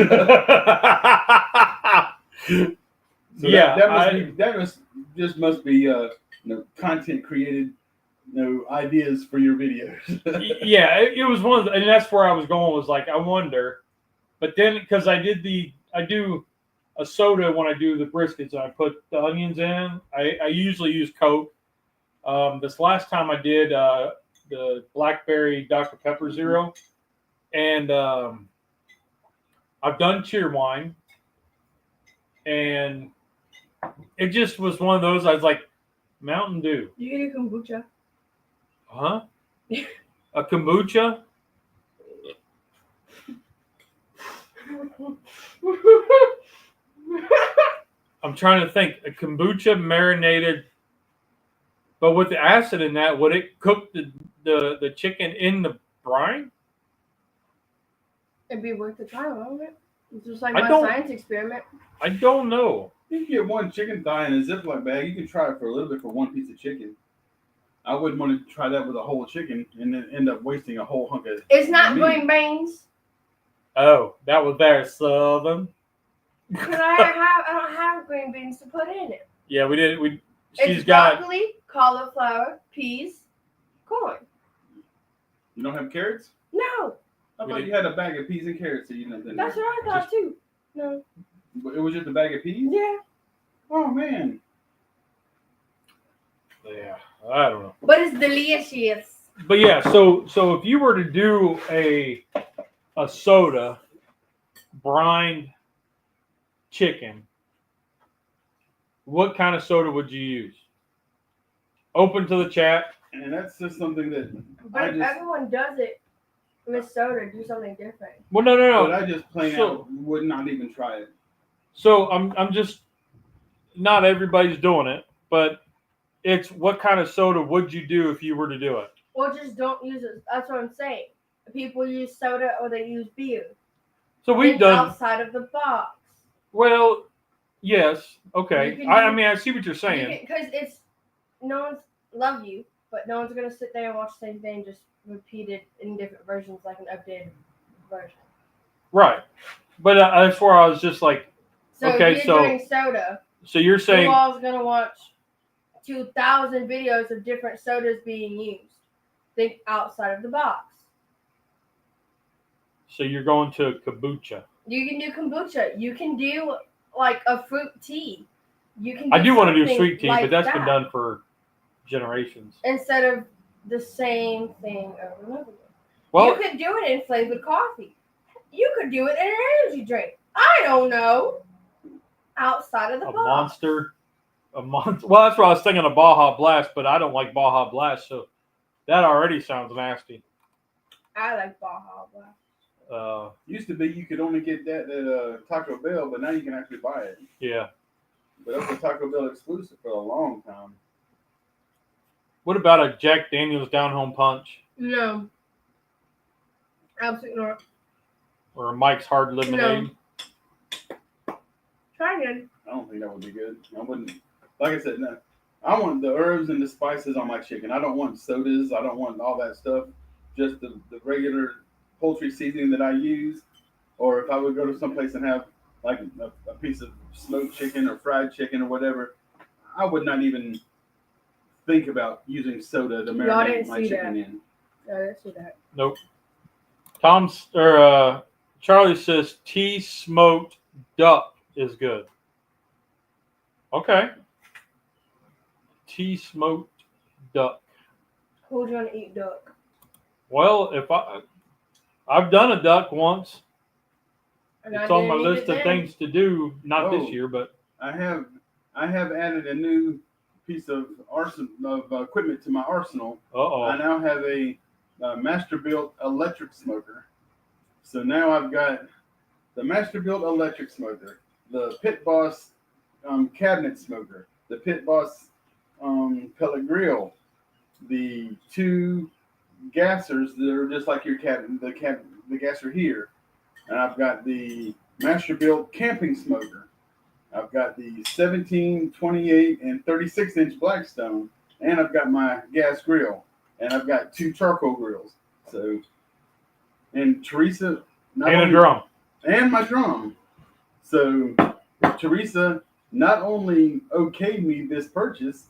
yeah, that must be content created, ideas for your videos. Yeah, it was one of the, and that's where I was going, was like, I wonder, but then because I do a soda when I do the briskets and I put the onions in. I usually use Coke. This last time I did the blackberry Dr. Pepper Zero, and I've done Cheerwine, and it just was one of those. I was like, Mountain Dew. You get a kombucha? Huh? A kombucha? I'm trying to think. A kombucha marinated, but with the acid in that, would it cook the chicken in the brine? It'd be worth the try, wouldn't it? It's just like my science experiment. I don't know. You can get one chicken thigh in a Ziploc bag. You can try it for a little bit for one piece of chicken. I wouldn't want to try that with a whole chicken and then end up wasting a whole hunk of. It's not green beans. Oh, that was very southern. Because I don't have green beans to put in it. Yeah, we did. It's broccoli, cauliflower, peas, corn. You don't have carrots? No. I thought you had a bag of peas and carrots that you didn't. That's what I thought too. No. It was just a bag of peas? Yeah. Oh man. Yeah, I don't know. But it's delicious. But yeah, so if you were to do a soda brined chicken, what kind of soda would you use? Open to the chat. And that's just something that. But if everyone does it with soda, do something different. Well, no. But I just plain out would not even try it. So I'm just, not everybody's doing it, but it's what kind of soda would you do if you were to do it? Well, just don't use it. That's what I'm saying. People use soda or they use beer. So we've done outside of the box. Well, yes, okay. I mean, I see what you're saying. Because it's no one's love you, but no one's gonna sit there and watch the same thing and just repeat it in different versions, like an updated version. Right, but that's where I was just like, So Okay, if you're doing soda, So you're saying who all's gonna watch 2,000 videos of different sodas being used? Think outside of the box. so you're going to kombucha. You can do kombucha. You can do like a fruit tea. You can. I do want to do something sweet tea, like but that's that been done for generations. instead of the same thing over and over again. Well, You could do it in flavored coffee. You could do it in an energy drink. I don't know. Outside of the a box. monster. Well, that's what I was thinking of Baja Blast, but I don't like Baja Blast, so that already sounds nasty. I like Baja Blast. Used to be you could only get that at Taco Bell, but now you can actually buy it. Yeah. But that was a Taco Bell exclusive for a long time. What about a Jack Daniel's Down Home Punch No. Absolutely not. or a Mike's Hard Lemonade? Try again. I don't think that would be good. I wouldn't. Like I said, no. I want the herbs and the spices on my chicken. I don't want sodas. I don't want all that stuff. Just the regular poultry seasoning that I use. Or if I would go to someplace and have like a piece of smoked chicken or fried chicken or whatever, I would not even think about using soda to marinate my chicken in. No, I didn't see that. Nope. Charlie says tea smoked duck is good. Okay. Tea smoked duck. Who's gonna eat duck? Well, if I've done a duck once. And It's I on my didn't eat list it of then. things to do, not this year, but I have added a new piece of equipment to my arsenal. I now have a Masterbuilt electric smoker. So now I've got the Masterbuilt electric smoker, the Pit Boss cabinet smoker, the Pit Boss pellet grill, the two gassers that are just like your the gasser here, and I've got the Masterbuilt camping smoker. I've got the 17, 28, and 36-inch Blackstone, and I've got my gas grill, and I've got two charcoal grills. So, and Teresa, a drum. And my drum. So, Teresa not only okayed me this purchase,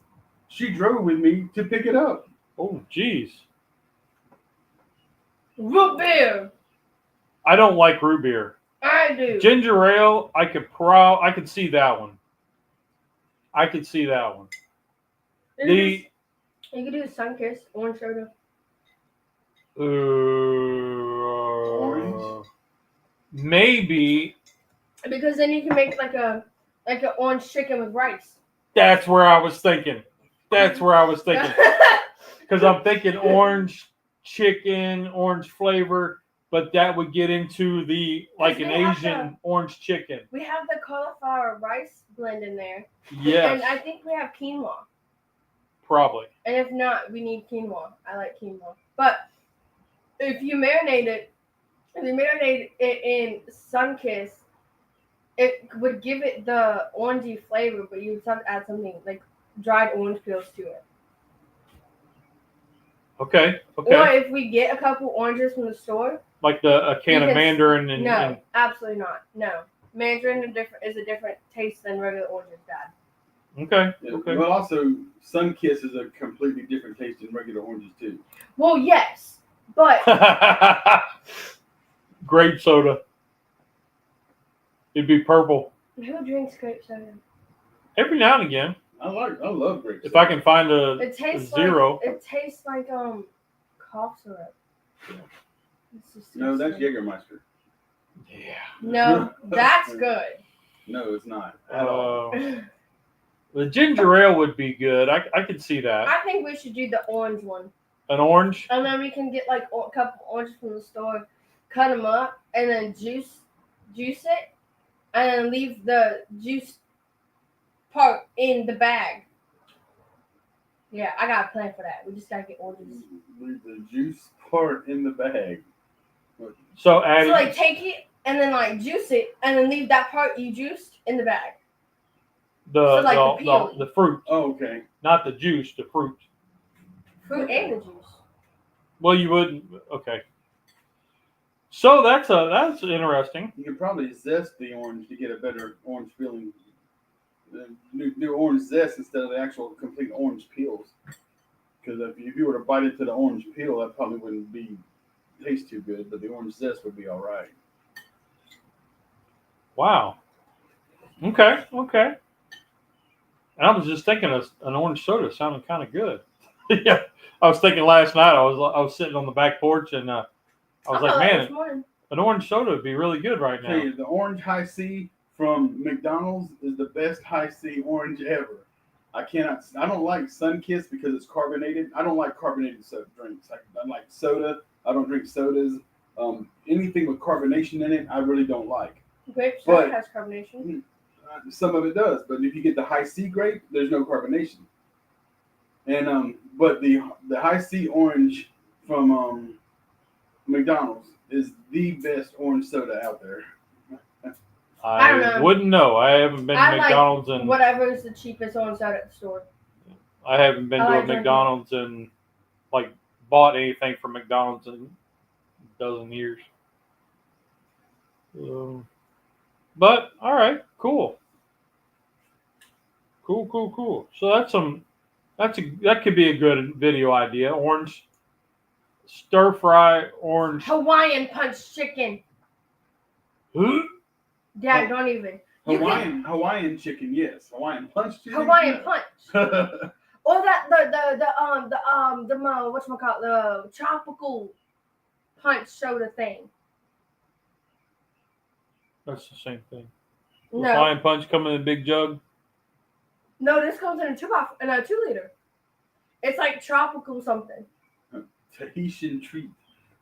she drove with me to pick it up. Oh, geez. Root beer. I don't like root beer. I do. Ginger ale, I could see that one. I could see that one. You could do Sunkiss orange soda. Orange? Maybe. Because then you can make like an orange chicken with rice. That's where I was thinking. Because I'm thinking orange chicken, orange flavor, but that would get into the like an Asian orange chicken. We have the cauliflower rice blend in there. Yes. And I think we have quinoa. Probably. And if not, we need quinoa. I like quinoa. But if you marinate it in Sunkiss, it would give it the orangey flavor, but you would have to add something like dried orange peels to it. Okay. Or if we get a couple oranges from the store. Like a can of mandarin and no, absolutely not. No. Mandarin is a different taste than regular oranges, Dad. Okay. Yeah, Okay. Well, also, Sunkiss is a completely different taste than regular oranges, too. Well, yes, but grape soda. It'd be purple. who drinks grape soda? Every now and again. I love grape soda. If I can find a zero. It tastes like cough syrup. No, that's Jägermeister. Yeah. No, that's good. No, it's not at all. The ginger ale would be good. I could see that. I think we should do the orange one. An orange? And then we can get like a couple oranges from the store, cut them up, and then juice it, and then leave the juice part in the bag. Yeah, I got a plan for that. We just gotta get oranges. Leave the juice part in the bag. So like take it and then like juice it, and then leave that part you juiced in the bag. the fruit. Oh, okay. Not the juice, the fruit. Fruit and the juice. Well, you wouldn't. Okay. So that's interesting. You can probably zest the orange to get a better orange feeling. Do orange zest instead of the actual complete orange peels. Because if you were to bite into the orange peel, that probably wouldn't taste too good, but the orange zest would be all right. Wow. Okay. And I was just thinking an orange soda sounded kind of good. Yeah. I was thinking last night. I was sitting on the back porch and I was like, man, an orange soda would be really good right now. Tell you, the orange high C from McDonald's is the best high C orange ever. I don't like Sunkist because it's carbonated. I don't like carbonated soda drinks. I like soda. I don't drink sodas. Anything with carbonation in it, I really don't like. Grape soda has carbonation. Some of it does, but if you get the high C grape, there's no carbonation. And but the high C orange from McDonald's is the best orange soda out there. I don't know. Wouldn't know. I haven't been to McDonald's and whatever is the cheapest orange soda at the store. I haven't been to a McDonald's and bought anything from McDonald's in a dozen years. But all right, cool. So that could be a good video idea. Orange stir fry orange Hawaiian punch chicken. Dad, don't even. Hawaiian chicken, yes. Hawaiian punch chicken. Hawaiian punch. Or that the whatchamacallit, the tropical punch soda thing. That's the same thing. No. Hawaiian punch coming in a big jug. No, this comes in a 2 liter. It's like tropical something. Tahitian treat.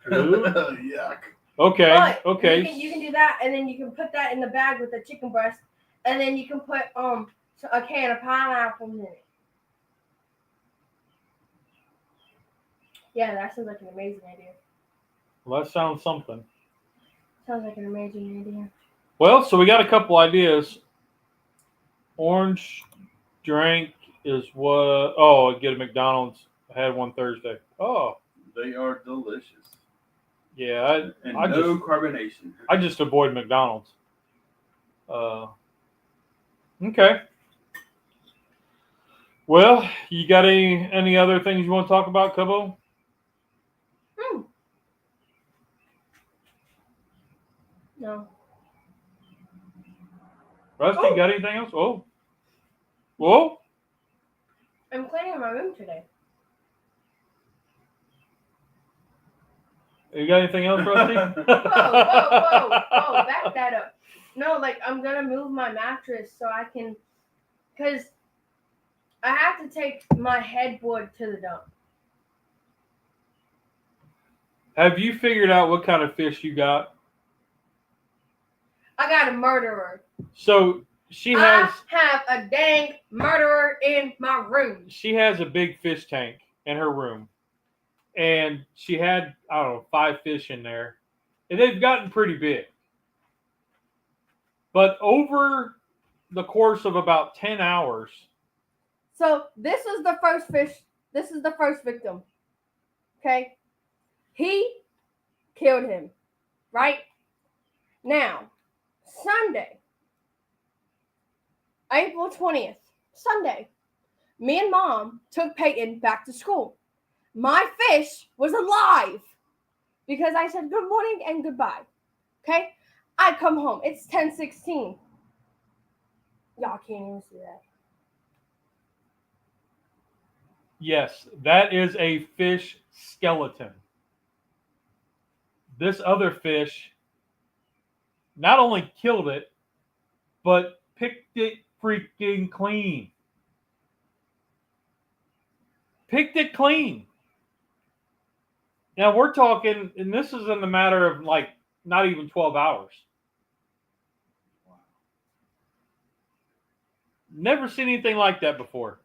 Yuck. Okay. But okay. You can do that, and then you can put that in the bag with the chicken breast, and then you can put a can of pineapple in it. Yeah, that sounds like an amazing idea. Well, that sounds something. Sounds like an amazing idea. Well, so we got a couple ideas. Orange drink is what? Oh, I get a McDonald's. I had one Thursday. Oh, they are delicious. Yeah, no carbonation. I just avoid McDonald's. Okay. Well, you got any other things you want to talk about, Cubbo? No. Rusty, got anything else? Oh. Whoa. I'm cleaning my room today. You got anything else, Rusty? Whoa. Back that up. No, I'm going to move my mattress so I can, because I have to take my headboard to the dump. Have you figured out what kind of fish you got? I got a murderer. So I have a dang murderer in my room. She has a big fish tank in her room. And she had, 5 fish in there. And they've gotten pretty big. But over the course of about 10 hours. So this is the first fish. This is the first victim. Okay? He killed him. Right? Now, Sunday, April 20th, Sunday, me and Mom took Peyton back to school. My fish was alive because I said good morning and goodbye. Okay? I come home. It's 10:16. Y'all can't even see that. Yes, that is a fish skeleton. This other fish not only killed it, but picked it freaking clean. Picked it clean. Now we're talking, and this is in the matter of not even 12 hours. Wow. Never seen anything like that before.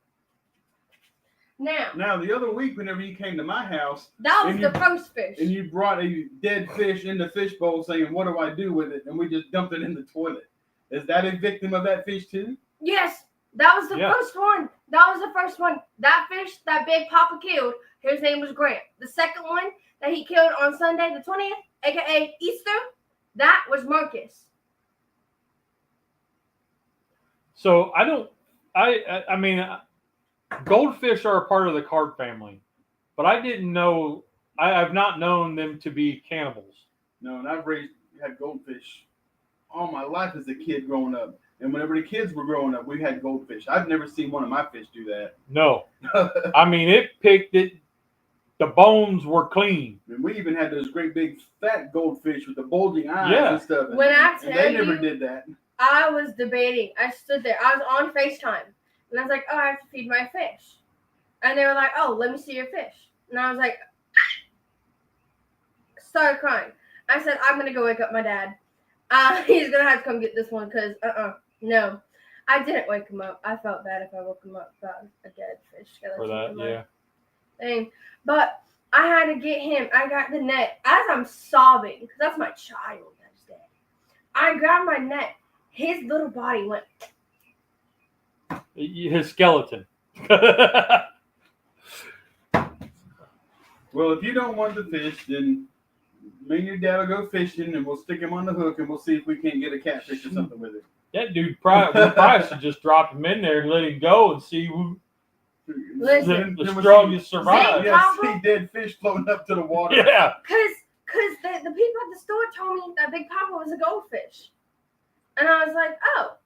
Now, the other week, whenever you came to my house, that was the first fish, and you brought a dead fish in the fish bowl, saying, "What do I do with it?" And we just dumped it in the toilet. Is that a victim of that fish too? Yes, that was the first one. That was the first one. That fish, that big Papa killed. His name was Grant. The second one, that he killed on Sunday the 20th, aka Easter, that was Marcus. So I mean, goldfish are a part of the carp family, but I didn't know. I've not known them to be cannibals. No, and I've had goldfish all my life as a kid growing up. And whenever the kids were growing up, we had goldfish. I've never seen one of my fish do that. No, I mean it picked it. The bones were clean. And we even had those great big fat goldfish with the bulging eyes and stuff. When I tell they you, never did that. I was debating. I stood there. I was on FaceTime. And I was like, oh, I have to feed my fish. And they were like, oh, let me see your fish. And I was like, started crying. I said, I'm going to go wake up my dad. He's going to have to come get this one because, no. I didn't wake him up. I felt bad if I woke him up about a dead fish. For that, yeah. Thing. But I had to get him. I got the net. As I'm sobbing, because that's my child that's dead. I grabbed my net. His little body went. His skeleton. Well, if you don't want the fish, then me and your dad will go fishing, and we'll stick him on the hook, and we'll see if we can't get a catfish or something with it. That dude probably should just drop him in there and let him go and see who the strongest survives. Yeah, see dead fish floating up to the water. Yeah. Because the people at the store told me that Big Papa was a goldfish. And I was like, oh,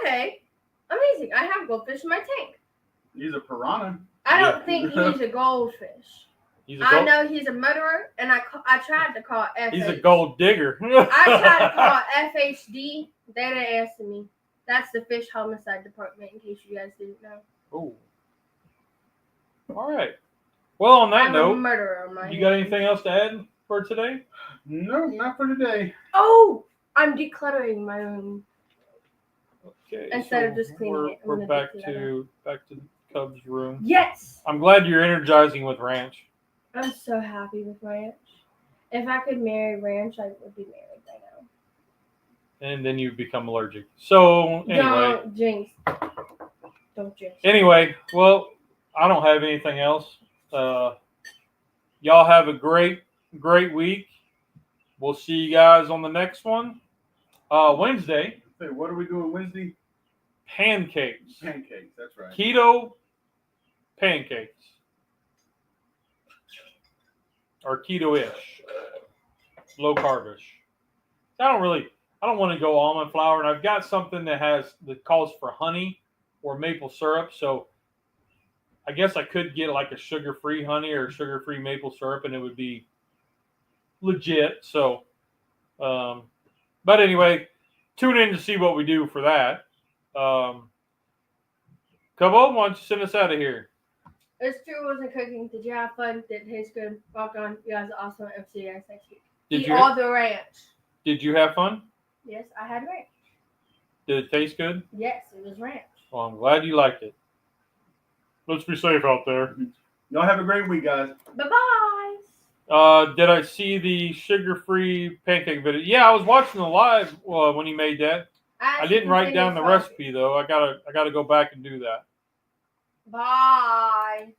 okay. Amazing. I have goldfish in my tank. He's a piranha. I don't think he's a goldfish. I know he's a murderer, and I tried to call FH. He's a gold digger. I tried to call FHD. They didn't answer me. That's the fish homicide department, in case you guys didn't know. Oh. All right. Well, on that note, a murderer on my you got anything else to add for today? No, not for today. Oh, I'm decluttering my room. Okay. Instead of just cleaning it. We're back to the Cubs room. Yes. I'm glad you're energizing with ranch. I'm so happy with ranch. If I could marry ranch, I would be married right now. And then you become allergic. So anyway. Don't jinx. Don't jinx. Anyway, well, I don't have anything else. Y'all have a great week. We'll see you guys on the next one. Wednesday. Hey, what are we doing Wednesday? Pancakes. Pancakes, that's right. Keto pancakes. Or keto-ish. Low carbish. I don't want to go almond flour, and I've got something that calls for honey or maple syrup, so I guess I could get like a sugar-free honey or sugar-free maple syrup, and it would be legit. So, but anyway, tune in to see what we do for that. Cubbo, why don't you send us out of here? It's true, it wasn't cooking. Did you have fun? Did it taste good? Walk on. You guys are awesome. I'll see you guys next week. Eat all the ranch. Did you have fun? Yes, I had ranch. Did it taste good? Yes, it was ranch. Well, I'm glad you liked it. Let's be safe out there. Y'all have a great week, guys. Bye-bye. Did I see the sugar-free pancake video? Yeah, I was watching the live when he made that. I didn't write down the recipe though. I gotta go back and do that. Bye.